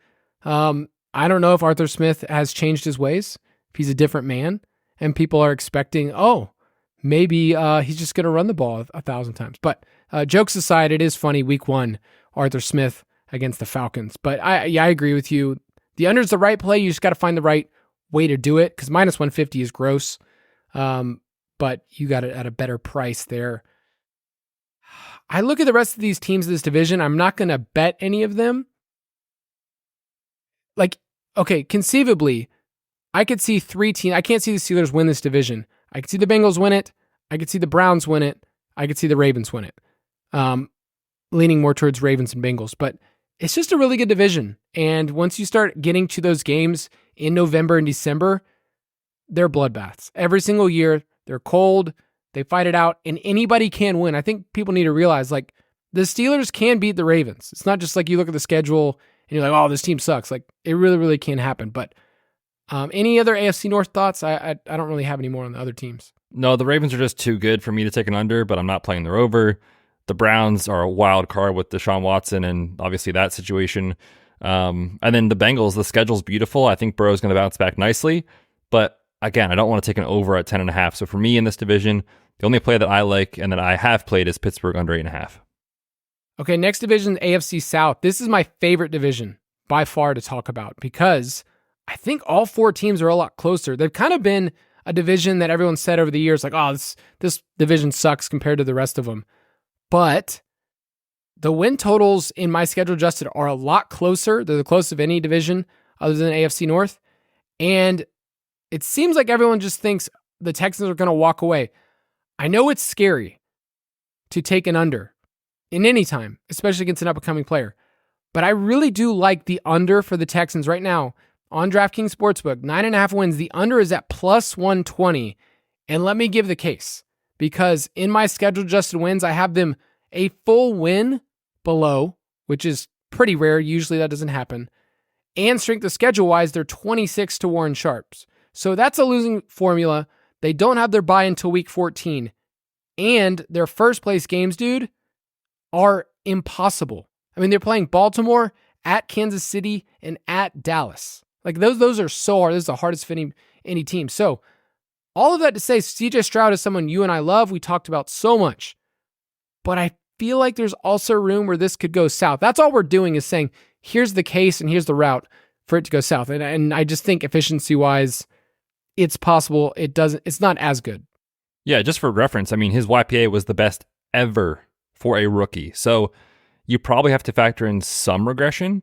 I don't know if Arthur Smith has changed his ways, if he's a different man, and people are expecting, maybe he's just going to run the ball 1,000 times. But jokes aside, it is funny, week 1, Arthur Smith against the Falcons. But I agree with you. The under is the right play. You just got to find the right way to do it, because minus 150 is gross. But you got it at a better price there. I look at the rest of these teams in this division. I'm not going to bet any of them. Like, okay, conceivably, I could see 3 teams. I can't see the Steelers win this division. I could see the Bengals win it. I could see the Browns win it. I could see the Ravens win it. Leaning more towards Ravens and Bengals. But it's just a really good division. And once you start getting to those games in November and December, they're bloodbaths. Every single year, They're cold. They fight it out, and anybody can win. I think people need to realize, like, the Steelers can beat the Ravens. It's not just like you look at the schedule and you're like, oh, this team sucks. Like, it really, really can happen. But any other AFC North thoughts? I don't really have any more on the other teams. No, the Ravens are just too good for me to take an under, but I'm not playing their over. The Browns are a wild card with Deshaun Watson and obviously that situation. And then the Bengals, the schedule's beautiful. I think Burrow's going to bounce back nicely. But again, I don't want to take an over at 10.5. So for me in this division, the only play that I like and that I have played is Pittsburgh under 8.5. Okay, next division, AFC South. This is my favorite division by far to talk about because I think all four teams are a lot closer. They've kind of been a division that everyone said over the years, like, oh, this division sucks compared to the rest of them. But the win totals in my schedule adjusted are a lot closer. They're the closest of any division other than AFC North. And it seems like everyone just thinks the Texans are going to walk away. I know it's scary to take an under in any time, especially against an up-and-coming player. But I really do like the under for the Texans right now on DraftKings Sportsbook. 9.5 wins. The under is at plus 120. And let me give the case. Because in my schedule adjusted wins, I have them a full win below, which is pretty rare. Usually that doesn't happen. And strength of schedule-wise, they're 26 to Warren Sharps. So that's a losing formula. They don't have their bye until week 14. And their first place games, dude, are impossible. I mean, they're playing Baltimore, at Kansas City, and at Dallas. Like, those are so hard. This is the hardest of any team. So, all of that to say, CJ Stroud is someone you and I love. We talked about so much. But I feel like there's also room where this could go south. That's all we're doing is saying, here's the case and here's the route for it to go south. And I just think efficiency-wise, it's possible. It's not as good. Yeah, just for reference, I mean, his YPA was the best ever for a rookie. So you probably have to factor in some regression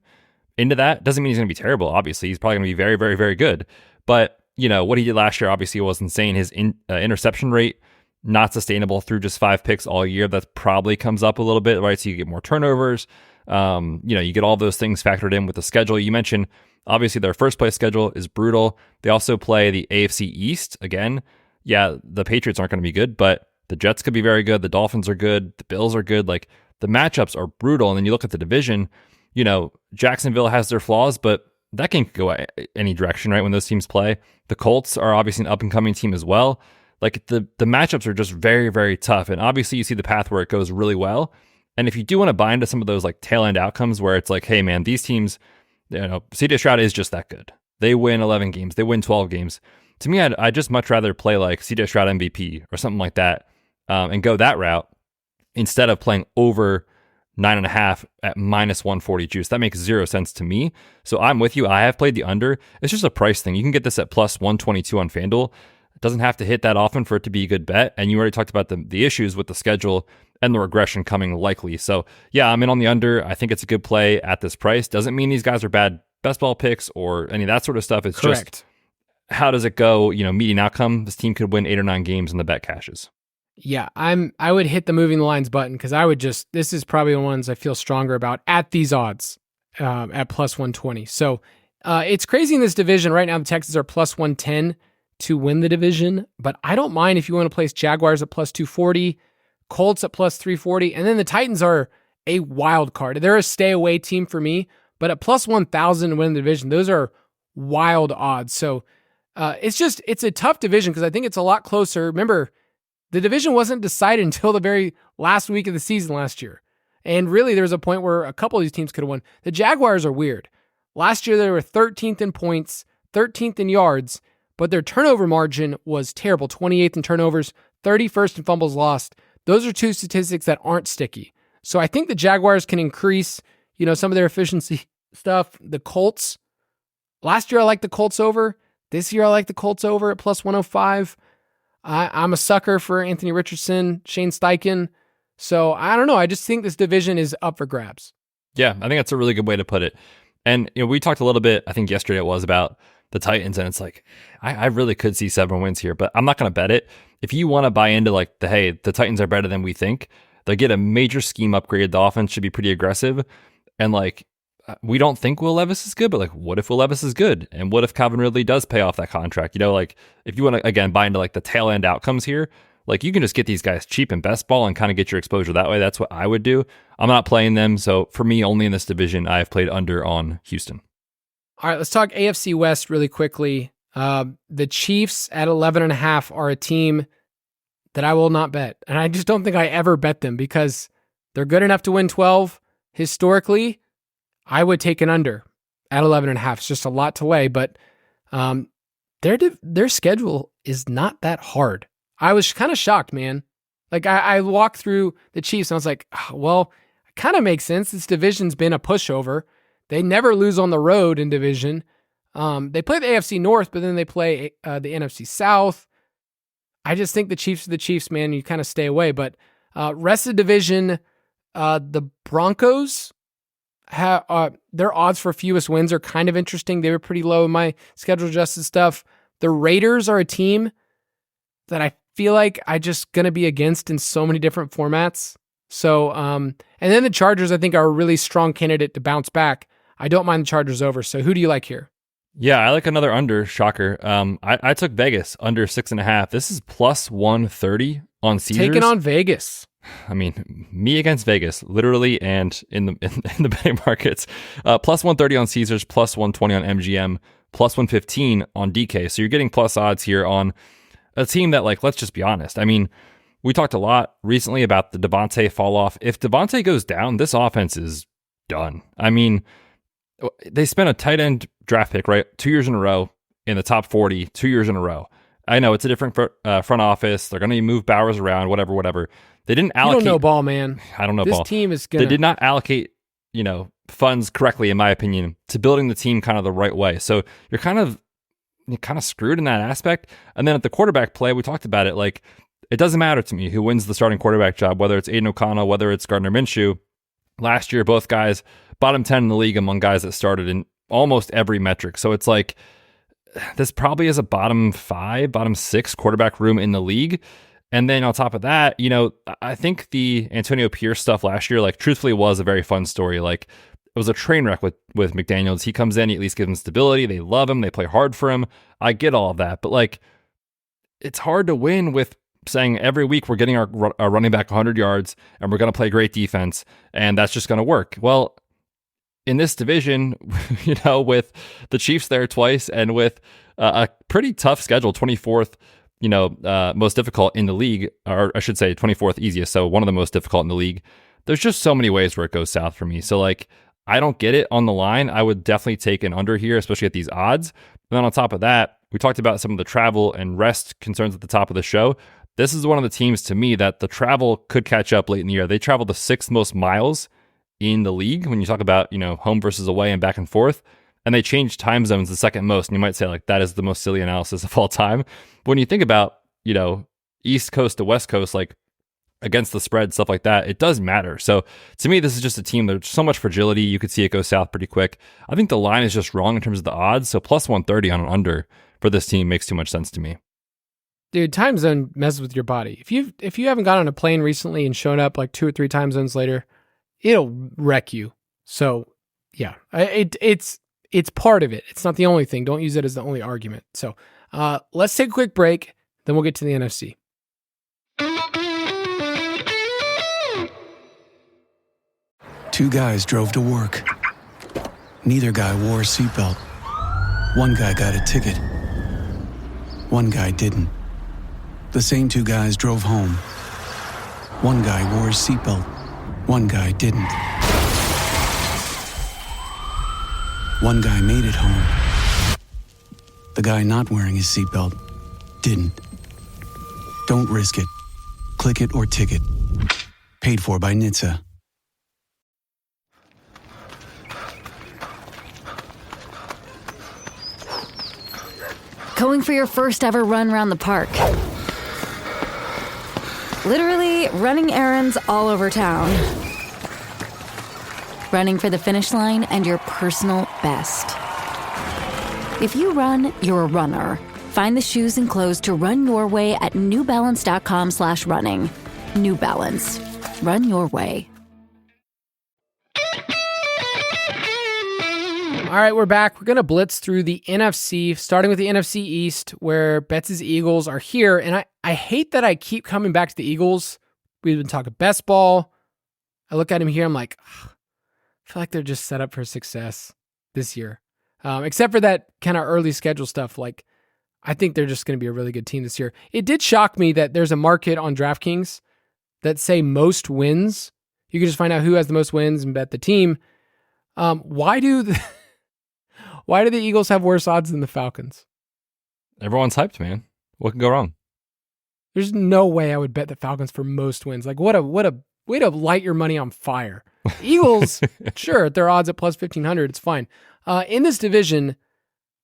into that. Doesn't mean he's going to be terrible, obviously. He's probably going to be very, very, very good. But, you know, what he did last year obviously was insane. His interception rate, not sustainable through just 5 picks all year. That probably comes up a little bit, right? So you get more turnovers. You get all those things factored in with the schedule. You mentioned, obviously, their first place schedule is brutal. They also play the AFC East. Again, yeah, the Patriots aren't going to be good, but the Jets could be very good. The Dolphins are good. The Bills are good. Like, the matchups are brutal. And then you look at the division, you know, Jacksonville has their flaws, but that game could go any direction, right? When those teams play. The Colts are obviously an up-and-coming team as well. Like, the matchups are just very, very tough. And obviously you see the path where it goes really well. And if you do want to buy into some of those like tail end outcomes where it's like, hey man, these teams, you know, CJ Stroud is just that good. They win 11 games. They win 12 games. To me, I'd just much rather play like CJ Stroud MVP or something like that and go that route instead of playing over 9.5 at minus 140 juice. That makes zero sense to me. So I'm with you. I have played the under. It's just a price thing. You can get this at plus 122 on FanDuel. It doesn't have to hit that often for it to be a good bet. And you already talked about the issues with the schedule and the regression coming likely. So yeah, I'm in on the under. I think it's a good play at this price. Doesn't mean these guys are bad best ball picks or any of that sort of stuff. It's correct. Just how does it go? You know, median outcome. This team could win 8 or 9 games and the bet cashes. Yeah, I would hit the moving the lines button because this is probably the ones I feel stronger about at these odds at plus 120. So it's crazy in this division. Right now, the Texans are plus 110 to win the division, but I don't mind if you want to place Jaguars at plus 240, Colts at plus 340, and then the Titans are a wild card. They're a stay away team for me, but at plus 1,000 to win the division, those are wild odds. So it's a tough division because I think it's a lot closer. Remember, the division wasn't decided until the very last week of the season last year. And really, there was a point where a couple of these teams could have won. The Jaguars are weird. Last year, they were 13th in points, 13th in yards, but their turnover margin was terrible. 28th in turnovers, 31st in fumbles lost. Those are two statistics that aren't sticky. So I think the Jaguars can increase, some of their efficiency stuff. The Colts, last year I liked the Colts over. This year I like the Colts over at plus 105. I'm a sucker for Anthony Richardson, Shane Steichen. So I don't know. I just think this division is up for grabs. Yeah, I think that's a really good way to put it. And we talked a little bit, I think yesterday it was, about the Titans, and it's like, I really could see 7 wins here, but I'm not going to bet it. If you want to buy into like the Titans are better than we think, they get a major scheme upgrade. The offense should be pretty aggressive. And like, we don't think Will Levis is good, but like, what if Will Levis is good? And what if Calvin Ridley does pay off that contract? You know, like if you want to, again, buy into like the tail end outcomes here, like you can just get these guys cheap in best ball and kind of get your exposure that way. That's what I would do. I'm not playing them. So for me, only in this division, I've played under on Houston. All right, let's talk AFC West really quickly. The Chiefs at 11.5 are a team that I will not bet. And I just don't think I ever bet them because they're good enough to win 12. Historically, I would take an under at 11.5. It's just a lot to weigh, but their schedule is not that hard. I was kind of shocked, man. Like I walked through the Chiefs and I was like, oh, well, it kind of makes sense. This division's been a pushover. They never lose on the road in division. They play the AFC North, but then they play the NFC South. I just think the Chiefs are the Chiefs, man. You kind of stay away. But rest of the division, the Broncos, their odds for fewest wins are kind of interesting. They were pretty low in my schedule adjusted stuff. The Raiders are a team that I feel like I just going to be against in so many different formats. So, and then the Chargers, I think, are a really strong candidate to bounce back. I don't mind the Chargers over. So who do you like here? Yeah, I like another under, shocker. I took Vegas under 6.5. This is plus 130 on Caesars. Taking on Vegas. I mean, me against Vegas, literally, and in the betting markets. Plus 130 on Caesars, plus 120 on MGM, plus 115 on DK. So you're getting plus odds here on a team that, like, let's just be honest. I mean, we talked a lot recently about the Devontae fall off. If Devontae goes down, this offense is done. I mean, they spent a tight end draft pick, right? 2 years in a row in the top 40, 2 years in a row. I know it's a different front office. They're going to move Bowers around, whatever. They didn't allocate. You don't know ball, man. I don't know this ball. This team is going to. They did not allocate, funds correctly, in my opinion, to building the team kind of the right way. So you're kind of screwed in that aspect. And then at the quarterback play, we talked about it. Like, it doesn't matter to me who wins the starting quarterback job, whether it's Aiden O'Connell, whether it's Gardner Minshew. Last year, both guys bottom 10 in the league among guys that started in almost every metric. So it's like, this probably is a bottom 5, bottom 6 quarterback room in the league. And then on top of that, I think the Antonio Pierce stuff last year, like, truthfully was a very fun story. Like, it was a train wreck with McDaniels. He comes in, he at least gives him stability. They love him. They play hard for him. I get all of that. But, like, it's hard to win with saying every week we're getting our running back 100 yards and we're going to play great defense and that's just going to work. Well, in this division, with the Chiefs there twice and with a pretty tough schedule, 24th, most difficult in the league, or I should say 24th easiest, so one of the most difficult in the league. There's just so many ways where it goes south for me. So, like, I don't get it on the line. I would definitely take an under here, especially at these odds. And then on top of that, we talked about some of the travel and rest concerns at the top of the show. This is one of the teams, to me, that the travel could catch up late in the year. They travel the 6th most miles in the league when you talk about, home versus away and back and forth. And they change time zones the second most. And you might say, like, that is the most silly analysis of all time. But when you think about, East Coast to West Coast, like, against the spread, stuff like that, it does matter. So to me, this is just a team, there's so much fragility. You could see it go south pretty quick. I think the line is just wrong in terms of the odds. So plus 130 on an under for this team makes too much sense to me. Dude, time zone messes with your body. If you haven't got on a plane recently and shown up like 2 or 3 time zones later, it'll wreck you. So yeah, it's part of it. It's not the only thing. Don't use it as the only argument. So let's take a quick break. Then we'll get to the NFC. Two guys drove to work. Neither guy wore a seatbelt. One guy got a ticket. One guy didn't. The same 2 guys drove home. One guy wore his seatbelt. One guy didn't. One guy made it home. The guy not wearing his seatbelt didn't. Don't risk it. Click it or ticket. Paid for by NHTSA. Going for your first ever run around the park. Literally running errands all over town. Running for the finish line and your personal best. If you run, you're a runner. Find the shoes and clothes to run your way at newbalance.com/running. New Balance. Run your way. All right, we're back. We're going to blitz through the NFC, starting with the NFC East, where Betts' Eagles are here. And I hate that I keep coming back to the Eagles. We've been talking best ball. I look at him here, I'm like, I feel like they're just set up for success this year. Except for that kind of early schedule stuff. Like, I think they're just going to be a really good team this year. It did shock me that there's a market on DraftKings that say most wins. You can just find out who has the most wins and bet the team. Why do the Eagles have worse odds than the Falcons? Everyone's hyped, man. What can go wrong? There's no way I would bet the Falcons for most wins. Like, what a way to light your money on fire. Eagles, sure, their odds at plus 1,500, it's fine. In this division,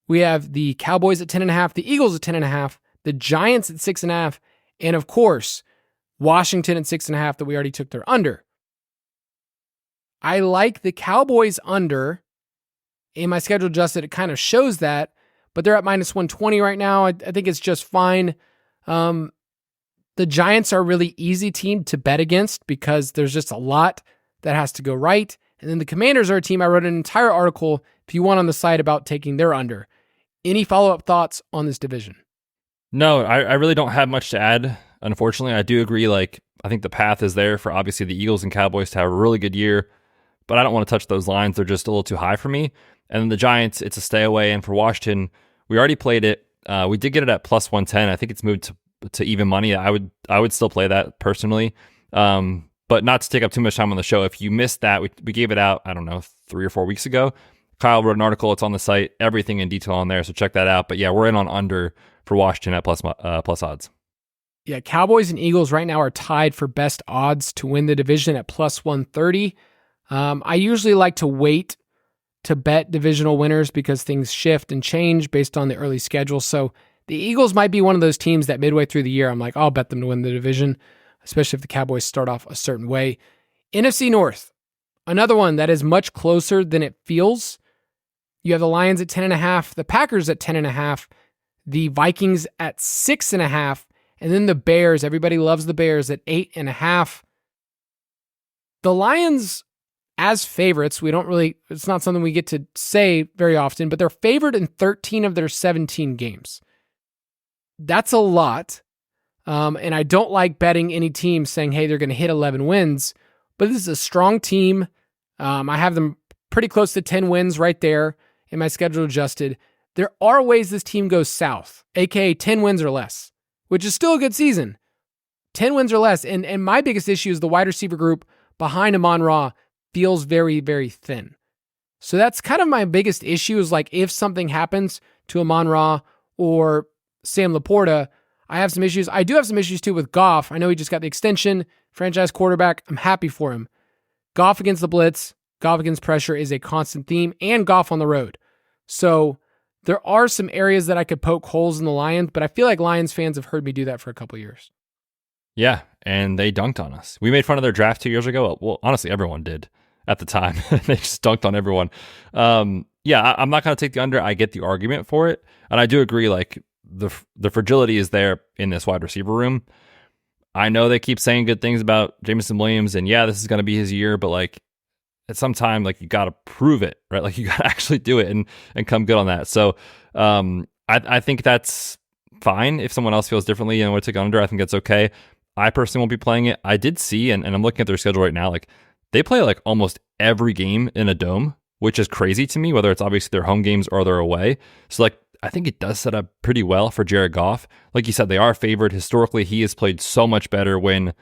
we have the Cowboys at 10.5, the Eagles at 10.5, the Giants at 6.5, and of course, Washington at 6.5 that we already took their under. I like the Cowboys under. In my schedule adjusted, it kind of shows that, but they're at minus 120 right now. I think it's just fine. The Giants are a really easy team to bet against because there's just a lot that has to go right. And then the Commanders are a team I wrote an entire article, if you want, on the site about taking their under. Any follow-up thoughts on this division? No, I really don't have much to add. Unfortunately, I do agree. Like, I think the path is there for obviously the Eagles and Cowboys to have a really good year, but I don't want to touch those lines. They're just a little too high for me. And then the Giants, it's a stay away. And for Washington, we already played it. We did get it at plus 110. I think it's moved to even money. I would still play that personally. But not to take up too much time on the show. If you missed that, we gave it out, I don't know, 3 or 4 weeks ago. Kyle wrote an article. It's on the site. Everything in detail on there. So check that out. But yeah, we're in on under for Washington at plus odds. Yeah, Cowboys and Eagles right now are tied for best odds to win the division at plus 130. I usually like to wait to bet divisional winners because things shift and change based on the early schedule. So the Eagles might be one of those teams that midway through the year, I'm like, I'll bet them to win the division, especially if the Cowboys start off a certain way. NFC North, another one that is much closer than it feels. You have the Lions at 10.5, the Packers at 10.5, the Vikings at 6.5, and then the Bears. Everybody loves the Bears at 8.5. The Lions, as favorites, it's not something we get to say very often, but they're favored in 13 of their 17 games. That's a lot. And I don't like betting any team saying, hey, they're going to hit 11 wins, but this is a strong team. I have them pretty close to 10 wins right there in my schedule adjusted. There are ways this team goes south, aka 10 wins or less, which is still a good season. 10 wins or less. And my biggest issue is the wide receiver group behind Amon-Ra feels very, very thin. So that's kind of my biggest issue is like if something happens to Amon-Ra or Sam Laporta, I have some issues. I do have some issues too with Goff. I know he just got the extension, franchise quarterback. I'm happy for him. Goff against the blitz, Goff against pressure is a constant theme, and Goff on the road. So there are some areas that I could poke holes in the Lions, but I feel like Lions fans have heard me do that for a couple years. Yeah, and they dunked on us. We made fun of their draft 2 years ago. Well, honestly, everyone did at the time. They just dunked on everyone. Yeah, I'm not going to take the under. I get the argument for it. And I do agree, like, the fragility is there in this wide receiver room. I know they keep saying good things about Jameson Williams, and yeah, this is going to be his year, but like at some time, like you got to prove it, right? Like you got to actually do it and come good on that. So I think that's fine. If someone else feels differently and would take under, I think that's okay. I personally won't be playing it. I did see, and I'm looking at their schedule right now, like they play like almost every game in a dome, which is crazy to me, whether it's obviously their home games or they're away. So like, I think it does set up pretty well for Jared Goff. Like you said, they are favored. Historically, he has played so much better when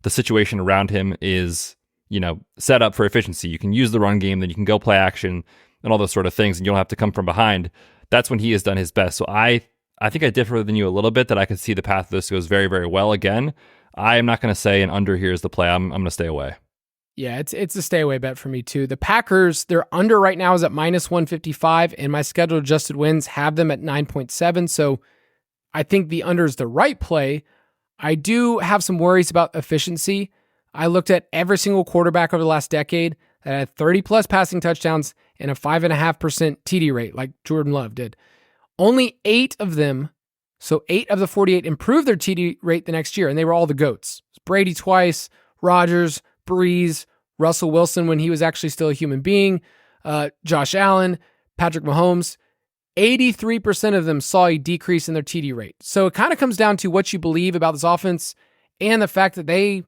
the situation around him is, set up for efficiency. You can use the run game, then you can go play action and all those sort of things, and you don't have to come from behind. That's when he has done his best. So I think I differ than you a little bit that I could see the path of this goes very, very well again. I am not going to say an under here is the play. I'm going to stay away. Yeah, it's a stay away bet for me too. The Packers, their under right now is at minus 155, and my scheduled adjusted wins have them at 9.7. So I think the under is the right play. I do have some worries about efficiency. I looked at every single quarterback over the last decade that had 30 plus passing touchdowns and a 5.5% TD rate, like Jordan Love did. Only 8 of them, so 8 of the 48, improved their TD rate the next year, and they were all the GOATs. Brady twice, Rodgers, Breeze, Russell Wilson when he was actually still a human being, Josh Allen, Patrick Mahomes, 83% of them saw a decrease in their TD rate. So it kind of comes down to what you believe about this offense and the fact that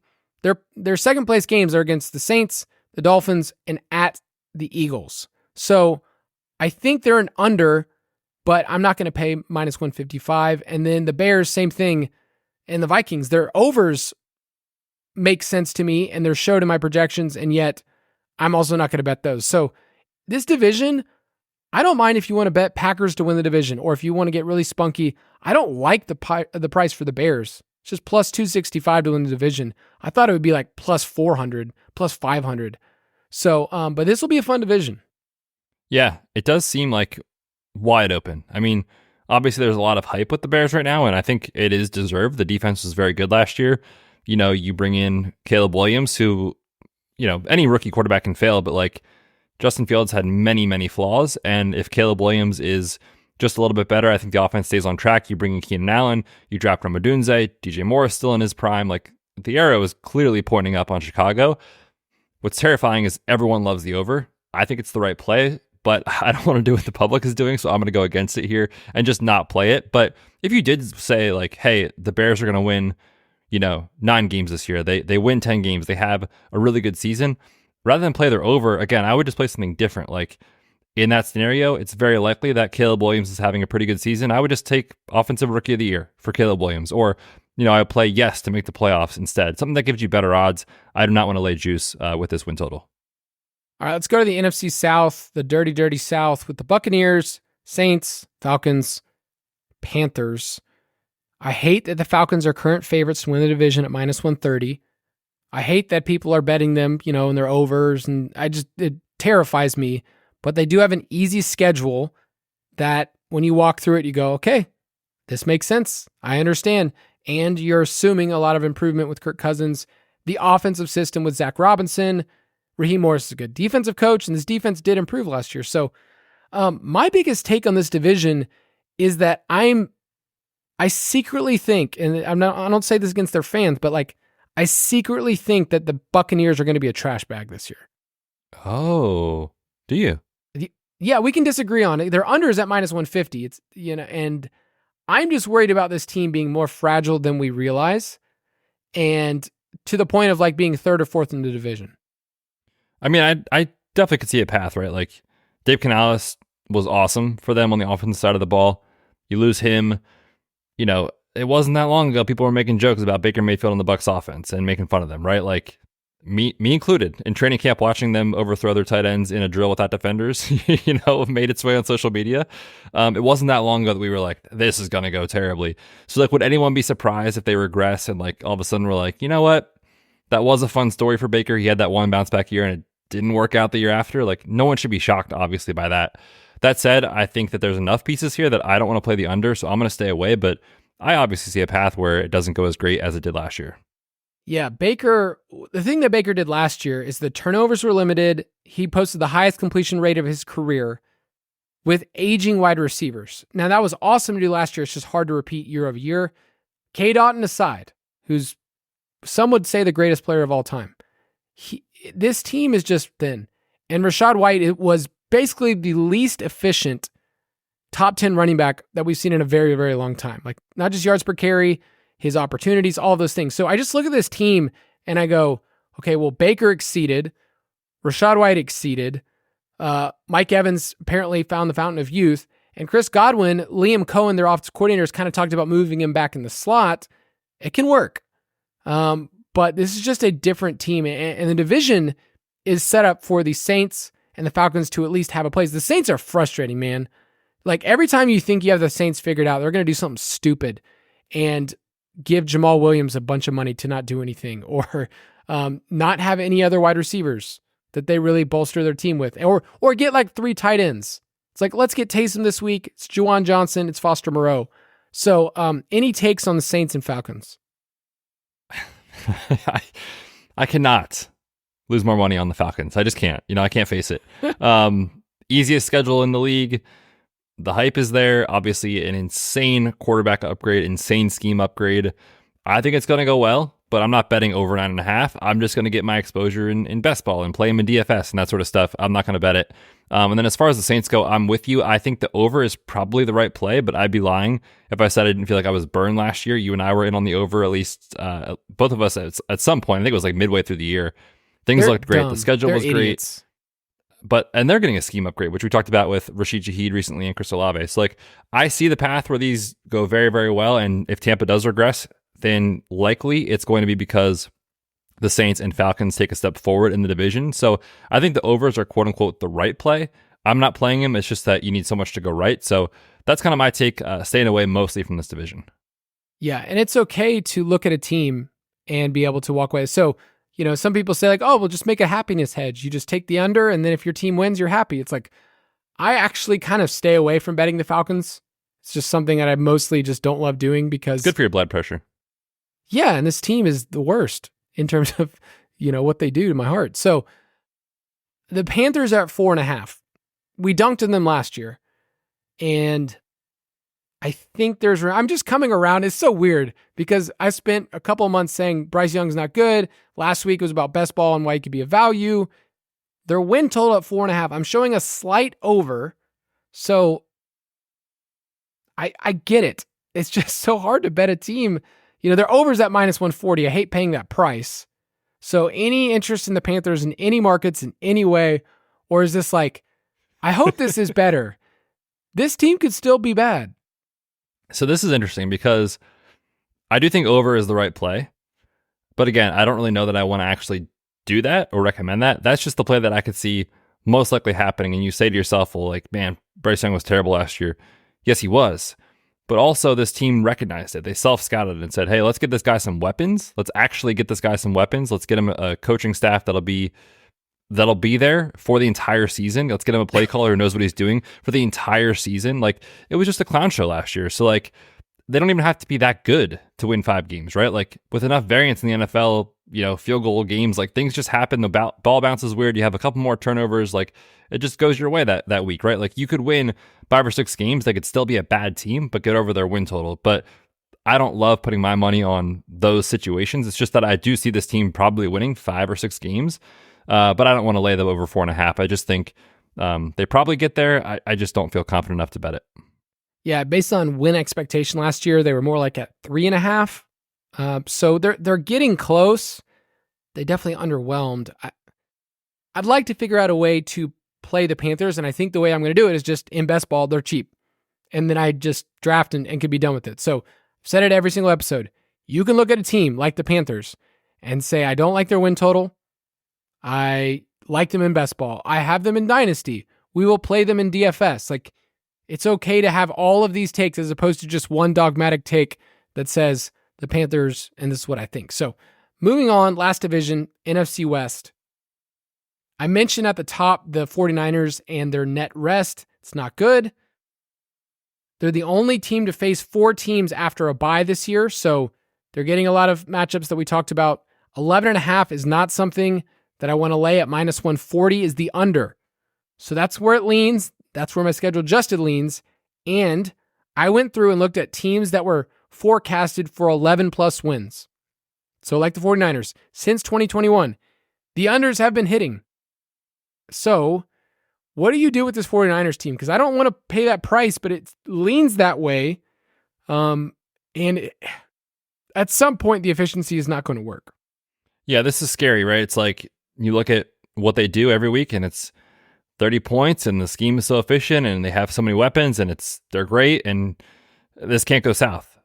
their second place games are against the Saints, the Dolphins, and at the Eagles. So I think they're an under, but I'm not going to pay minus 155. And then the Bears, same thing. And the Vikings, their overs make sense to me and they're showed in my projections, and yet I'm also not going to bet those. So this division, I don't mind if you want to bet Packers to win the division, or if you want to get really spunky. I don't like the price for the Bears. It's just plus 265 to win the division. I thought it would be like plus 400, plus 500. So, but this will be a fun division. Yeah, it does seem like wide open. I mean, obviously there's a lot of hype with the Bears right now, and I think it is deserved. The defense was very good last year. You know, you bring in Caleb Williams, who, you know, any rookie quarterback can fail, but like Justin Fields had many, many flaws. And if Caleb Williams is just a little bit better, I think the offense stays on track. You bring in Keenan Allen, you draft Rome Odunze, DJ Moore is still in his prime. Like, the arrow is clearly pointing up on Chicago. What's terrifying is everyone loves the over. I think it's the right play, but I don't want to do what the public is doing, so I'm going to go against it here and just not play it. But if you did say like, hey, the Bears are going to win, you know, 9 games this year, they win 10 games, they have a really good season, rather than play their over, again, I would just play something different. Like, in that scenario, it's very likely that Caleb Williams is having a pretty good season. I would just take Offensive Rookie of the Year for Caleb Williams, or, you know, I would play yes to make the playoffs instead. Something that gives you better odds. I do not want to lay juice with this win total. All right, let's go to the NFC South, the dirty, dirty South, with the Buccaneers, Saints, Falcons, Panthers. I hate that the Falcons are current favorites to win the division at minus 130. I hate that people are betting them, you know, in their overs, and it terrifies me. But they do have an easy schedule that when you walk through it, you go, okay, this makes sense. I understand. And you're assuming a lot of improvement with Kirk Cousins, the offensive system with Zach Robinson. Raheem Morris is a good defensive coach, and this defense did improve last year. So my biggest take on this division is that I secretly think, and I don't say this against their fans, but like, I secretly think that the Buccaneers are going to be a trash bag this year. Oh, do you? Yeah, we can disagree on it. Their under is at minus 150. It's, you know, and I'm just worried about this team being more fragile than we realize, and to the point of like being third or fourth in the division. I mean, I definitely could see a path, right? Like, Dave Canales was awesome for them on the offensive side of the ball. You lose him, you know, it wasn't that long ago people were making jokes about Baker Mayfield and the Bucs offense and making fun of them, right? Like, me included, in training camp, watching them overthrow their tight ends in a drill without defenders, you know, made its way on social media. It wasn't that long ago that we were like, this is going to go terribly. So like, would anyone be surprised if they regress and like all of a sudden we're like, you know what? That was a fun story for Baker. He had that one bounce back year and it didn't work out the year after. Like, no one should be shocked, obviously, by that. That said, I think that there's enough pieces here that I don't want to play the under, so I'm going to stay away, but I obviously see a path where it doesn't go as great as it did last year. Yeah, Baker, the thing that Baker did last year is the turnovers were limited. He posted the highest completion rate of his career with aging wide receivers. Now, that was awesome to do last year. It's just hard to repeat year over year. K. Dotton aside, who's some would say the greatest player of all time, this team is just thin. And Rachaad White, it was basically the least efficient top 10 running back that we've seen in a very, very long time. Like, not just yards per carry, his opportunities, all those things. So I just look at this team and I go, okay, well, Baker exceeded, Rachaad White exceeded, Mike Evans apparently found the fountain of youth, and Chris Godwin, Liam Cohen, their offensive coordinators, kind of talked about moving him back in the slot. It can work. But this is just a different team, and the division is set up for the Saints and the Falcons to at least have a place. The Saints are frustrating, man. Like, every time you think you have the Saints figured out, they're going to do something stupid and give Jamal Williams a bunch of money to not do anything, or not have any other wide receivers that they really bolster their team with, or get like 3 tight ends. It's like, let's get Taysom this week. It's Juwan Johnson. It's Foster Moreau. So any takes on the Saints and Falcons? I cannot lose more money on the Falcons. I just can't. You know, I can't face it. Easiest schedule in the league. The hype is there. Obviously, an insane quarterback upgrade, insane scheme upgrade. I think it's going to go well, but I'm not betting over 9.5. I'm just going to get my exposure in best ball and play him in DFS and that sort of stuff. I'm not going to bet it. And then as far as the Saints go, I'm with you. I think the over is probably the right play, but I'd be lying if I said I didn't feel like I was burned last year. You and I were in on the over, at least both of us at some point. I think it was like midway through the year. Things looked great. The schedule was great. And they're getting a scheme upgrade, which we talked about with Rashid Shaheed recently and Chris Olave. So like, I see the path where these go very, very well. And if Tampa does regress, then likely it's going to be because the Saints and Falcons take a step forward in the division. So I think the overs are quote unquote the right play. I'm not playing them. It's just that you need so much to go right. So that's kind of my take, staying away mostly from this division. Yeah. And it's okay to look at a team and be able to walk away. So, some people say like, oh, we'll just make a happiness hedge. You just take the under, and then if your team wins, you're happy. It's like, I actually kind of stay away from betting the Falcons. It's just something that I mostly just don't love doing because... Good for your blood pressure. Yeah, and this team is the worst in terms of, what they do to my heart. So the Panthers are at 4.5. We dunked on them last year, and I think I'm just coming around. It's so weird because I spent a couple of months saying Bryce Young's not good. Last week it was about best ball and why he could be a value. Their win total at 4.5. I'm showing a slight over. So I get it. It's just so hard to bet a team. Their over's at -140. I hate paying that price. So any interest in the Panthers in any markets in any way, or is this like, I hope this is better. This team could still be bad. So this is interesting because I do think over is the right play. But again, I don't really know that I want to actually do that or recommend that. That's just the play that I could see most likely happening. And you say to yourself, well, like, man, Bryce Young was terrible last year. Yes, he was. But also this team recognized it. They self-scouted it and said, hey, let's get this guy some weapons. Let's actually get this guy some weapons. Let's get him a coaching staff that'll be there for the entire season. Let's get him a play caller who knows what he's doing for the entire season. Like, it was just a clown show last year. So like, they don't even have to be that good to win 5 games, right? Like, with enough variance in the NFL, field goal games, like, things just happen. The ball bounces weird. You have a couple more turnovers. Like, it just goes your way that week, right? Like, you could win 5 or 6 games. They could still be a bad team, but get over their win total. But I don't love putting my money on those situations. It's just that I do see this team probably winning 5 or 6 games. But I don't want to lay them over 4.5. I just think they probably get there. I just don't feel confident enough to bet it. Yeah, based on win expectation last year, they were more like at 3.5. So they're getting close. They definitely underwhelmed. I'd like to figure out a way to play the Panthers, and I think the way I'm going to do it is just in best ball, they're cheap. And then I just draft and could be done with it. So I've said it every single episode. You can look at a team like the Panthers and say, I don't like their win total. I like them in best ball. I have them in Dynasty. We will play them in DFS. Like, it's okay to have all of these takes as opposed to just one dogmatic take that says the Panthers, and this is what I think. So moving on, last division, NFC West. I mentioned at the top the 49ers and their net rest. It's not good. They're the only team to face 4 teams after a bye this year, so they're getting a lot of matchups that we talked about. 11.5 is not something that I want to lay at -140 is the under. So that's where it leans. That's where my schedule adjusted leans. And I went through and looked at teams that were forecasted for 11 plus wins. So like the 49ers, since 2021, the unders have been hitting. So what do you do with this 49ers team? Because I don't want to pay that price, but it leans that way. At some point, the efficiency is not going to work. Yeah, this is scary, right? It's like you look at what they do every week and it's 30 points and the scheme is so efficient and they have so many weapons and they're great and this can't go south.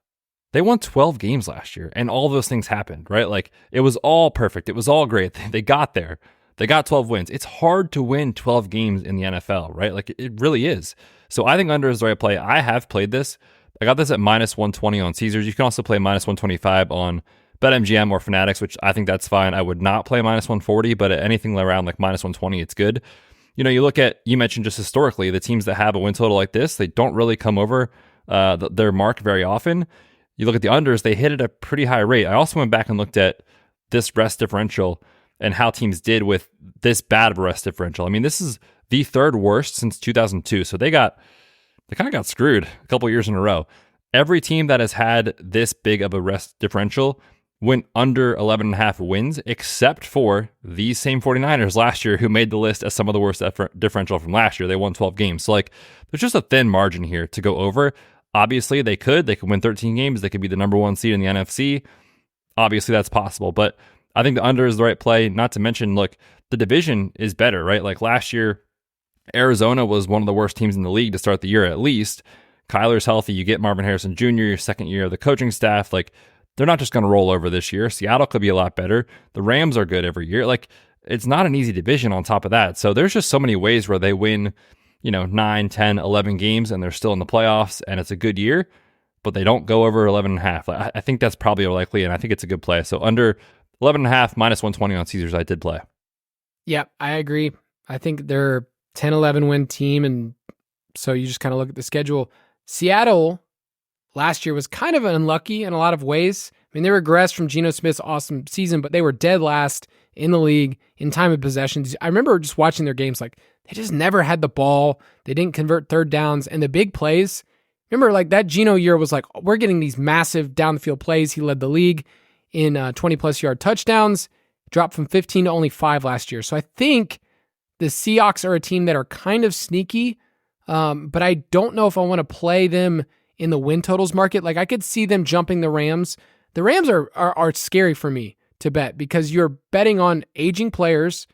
They won 12 games last year and all those things happened, right? Like, it was all perfect. It was all great. They got there. They got 12 wins. It's hard to win 12 games in the NFL, right? Like, it really is. So I think under is the right play. I have played this. I got this at -120 on Caesars. You can also play -125 on BetMGM or Fanatics, which I think that's fine. I would not play -140, but at anything around like -120, it's good. You mentioned just historically, the teams that have a win total like this, they don't really come over their mark very often. You look at the unders, they hit at a pretty high rate. I also went back and looked at this rest differential and how teams did with this bad of a rest differential. I mean, this is the 3rd worst since 2002. So they kind of got screwed a couple years in a row. Every team that has had this big of a rest differential went under 11.5 wins, except for these same 49ers last year, who made the list as some of the worst differential from last year. They won 12 games. So like, there's just a thin margin here to go over. Obviously, they could win 13 games. They could be the number one seed in the NFC. Obviously, that's possible. But I think the under is the right play. Not to mention, look, the division is better, right? Like last year, Arizona was one of the worst teams in the league to start the year, at least. Kyler's healthy. You get Marvin Harrison Jr., your second year of the coaching staff. Like, they're not just going to roll over this year. Seattle could be a lot better. The Rams are good every year. Like, it's not an easy division on top of that. So there's just so many ways where they win, 9, 10, 11 games and they're still in the playoffs and it's a good year, but they don't go over 11.5. Like, I think that's probably likely, and I think it's a good play. So under 11.5, minus 120 on Caesars, I did play. Yeah, I agree. I think they're 10-11 win team, and so you just kind of look at the schedule. Seattle last year was kind of unlucky in a lot of ways. I mean, they regressed from Geno Smith's awesome season, but they were dead last in the league in time of possession. I remember just watching their games, like they just never had the ball. They didn't convert third downs, and the big plays. Remember, like that Geno year was like, we're getting these massive down the field plays. He led the league in 20+ yard touchdowns, dropped from 15 to only 5 last year. So I think the Seahawks are a team that are kind of sneaky, but I don't know if I want to play them in the win totals market. Like I could see them jumping the Rams. The Rams are scary for me to bet because you're betting on aging players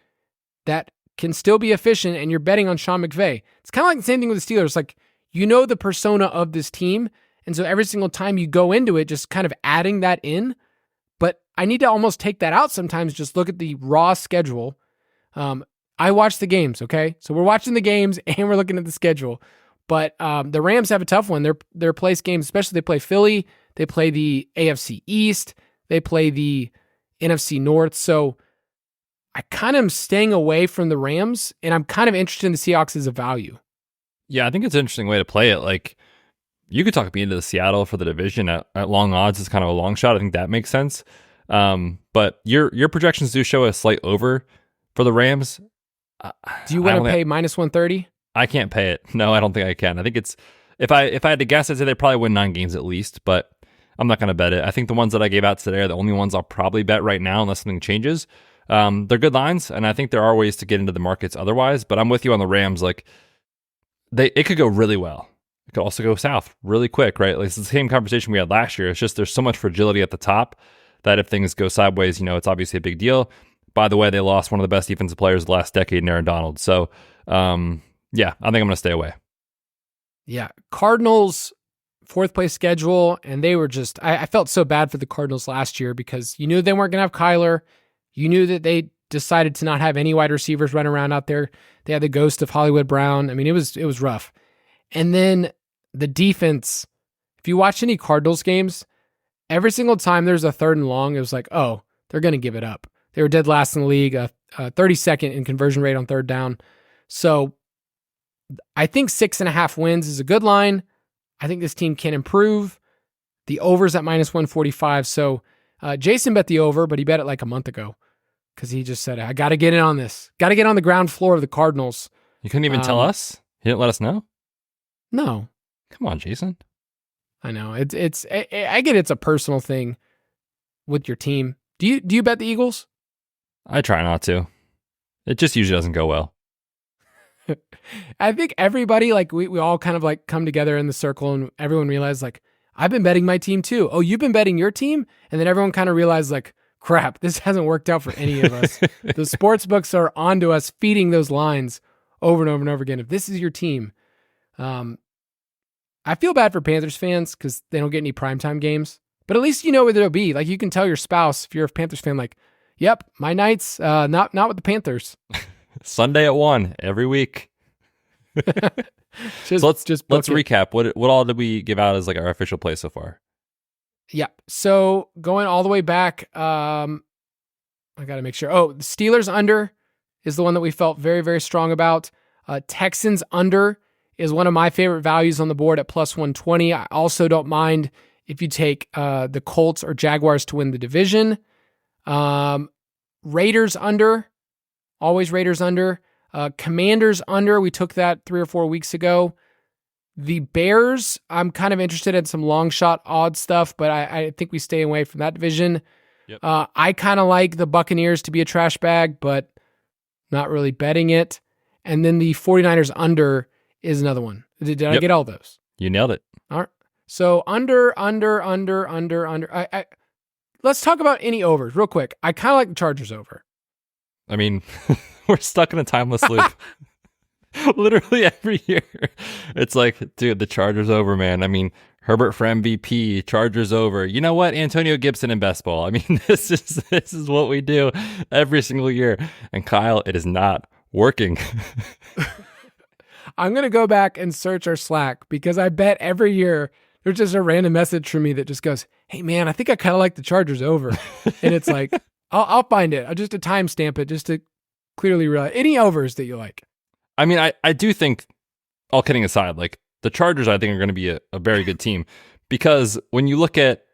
that can still be efficient, and you're betting on Sean McVay. It's kind of like the same thing with the Steelers. Like, the persona of this team, and so every single time you go into it, just kind of adding that in. But I need to almost take that out sometimes, just look at the raw schedule. I watch the games, okay? So we're watching the games and we're looking at the schedule. But the Rams have a tough one. Their place games, especially they play Philly, they play the AFC East, they play the NFC North. So I kind of am staying away from the Rams, and I'm kind of interested in the Seahawks as a value. Yeah, I think it's an interesting way to play it. Like, you could talk me into the Seattle for the division at long odds. It's kind of a long shot. I think that makes sense. But your projections do show a slight over for the Rams. Do you want to pay minus 130? I can't pay it. No, I don't think I can. I think it's if I had to guess, I'd say they probably win 9 games at least, but I'm not going to bet it. I think the ones that I gave out today are the only ones I'll probably bet right now unless something changes. They're good lines, and I think there are ways to get into the markets otherwise, but I'm with you on the Rams. Like, it could go really well. It could also go south really quick, right? Like, it's the same conversation we had last year. It's just there's so much fragility at the top that if things go sideways, it's obviously a big deal. By the way, they lost one of the best defensive players of the last decade in Aaron Donald. So, yeah, I think I'm going to stay away. Yeah. Cardinals, 4th place schedule, and they were just, I felt so bad for the Cardinals last year because you knew they weren't going to have Kyler. You knew that they decided to not have any wide receivers running around out there. They had the ghost of Hollywood Brown. I mean, it was rough. And then the defense, if you watch any Cardinals games, every single time there's a 3rd and long, it was like, oh, they're going to give it up. They were dead last in the league, 32nd in conversion rate on 3rd down. So I think 6.5 wins is a good line. I think this team can improve. The over's at minus 145. So Jason bet the over, but he bet it like a month ago because he just said, I got to get in on this. Got to get on the ground floor of the Cardinals. You couldn't even tell us? He didn't let us know? No. Come on, Jason. I know. I get it's a personal thing with your team. Do you bet the Eagles? I try not to. It just usually doesn't go well. I think everybody, like we all kind of like come together in the circle and everyone realized like, I've been betting my team too. Oh, you've been betting your team? And then everyone kind of realized like, crap, this hasn't worked out for any of us. The sports books are onto us feeding those lines over and over and over again. If this is your team, I feel bad for Panthers fans because they don't get any primetime games, but at least you know where they'll be. Like you can tell your spouse, if you're a Panthers fan, like, yep, my night's not with the Panthers. Sunday at 1 every week. So let's recap. What all did we give out as like our official play so far? Yeah. So going all the way back, I got to make sure. Oh, the Steelers under is the one that we felt very, very strong about. Texans under is one of my favorite values on the board at plus 120. I also don't mind if you take the Colts or Jaguars to win the division. Raiders under, always Raiders under. Commanders under, we took that 3 or 4 weeks ago. The Bears, I'm kind of interested in some long shot odd stuff, but I think we stay away from that division. Yep. I kind of like the Buccaneers to be a trash bag, but not really betting it. And then the 49ers under is another one. Did I get all those? You nailed it. All right. So under. Let's talk about any overs real quick. I kind of like the Chargers over. I mean, we're stuck in a timeless loop. Literally every year. It's like, dude, the Chargers over, man. I mean, Herbert for MVP, Chargers over. You know what? Antonio Gibson in best ball. I mean, this is what we do every single year. And Kyle, it is not working. I'm going to go back and search our Slack because I bet every year there's just a random message from me that just goes, hey man, I think I kind of like the Chargers over. And it's like, I'll find it. I'll just timestamp it just to clearly realize any overs that you like. I mean, I do think, all kidding aside, like the Chargers, I think are going to be a very good team because when you look at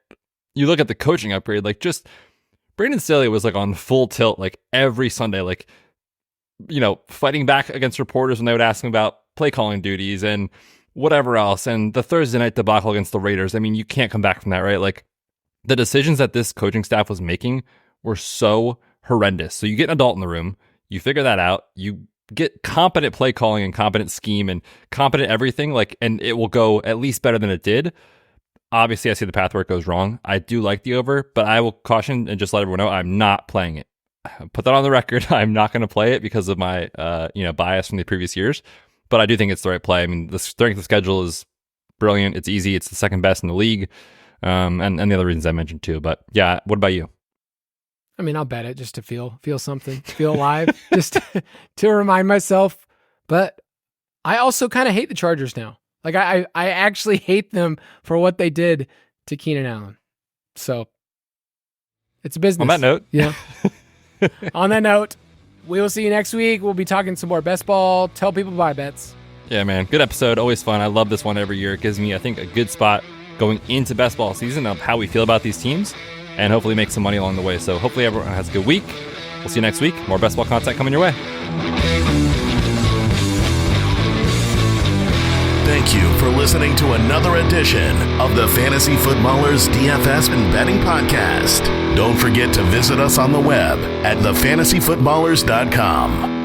the coaching upgrade, like just Brandon Staley was like on full tilt, like every Sunday, like, you know, fighting back against reporters when they would ask him about play calling duties and whatever else. And the Thursday night debacle against the Raiders. I mean, you can't come back from that, right? Like the decisions that this coaching staff was making were so horrendous. So you get an adult in the room, you figure that out, you get competent play calling and competent scheme and competent everything, like, and it will go at least better than it did. Obviously, I see the path where it goes wrong. I do like the over, but I will caution and just let everyone know I'm not playing it. Put that on the record. I'm not going to play it because of my bias from the previous years, but I do think it's the right play. I mean, the strength of schedule is brilliant. It's easy. It's the second best in the league, and the other reasons I mentioned too. But yeah, what about you? I mean, I'll bet it just to feel something, feel alive, just to remind myself. But I also kind of hate the Chargers now. Like I actually hate them for what they did to Keenan Allen. So it's a business. On that note. Yeah. On that note, we will see you next week. We'll be talking some more best ball. Tell people bye bets. Yeah, man. Good episode. Always fun. I love this one every year. It gives me, I think, a good spot going into best ball season of how we feel about these teams and hopefully make some money along the way. So hopefully everyone has a good week. We'll see you next week. More best ball content coming your way. Thank you for listening to another edition of the Fantasy Footballers DFS and Betting Podcast. Don't forget to visit us on the web at thefantasyfootballers.com.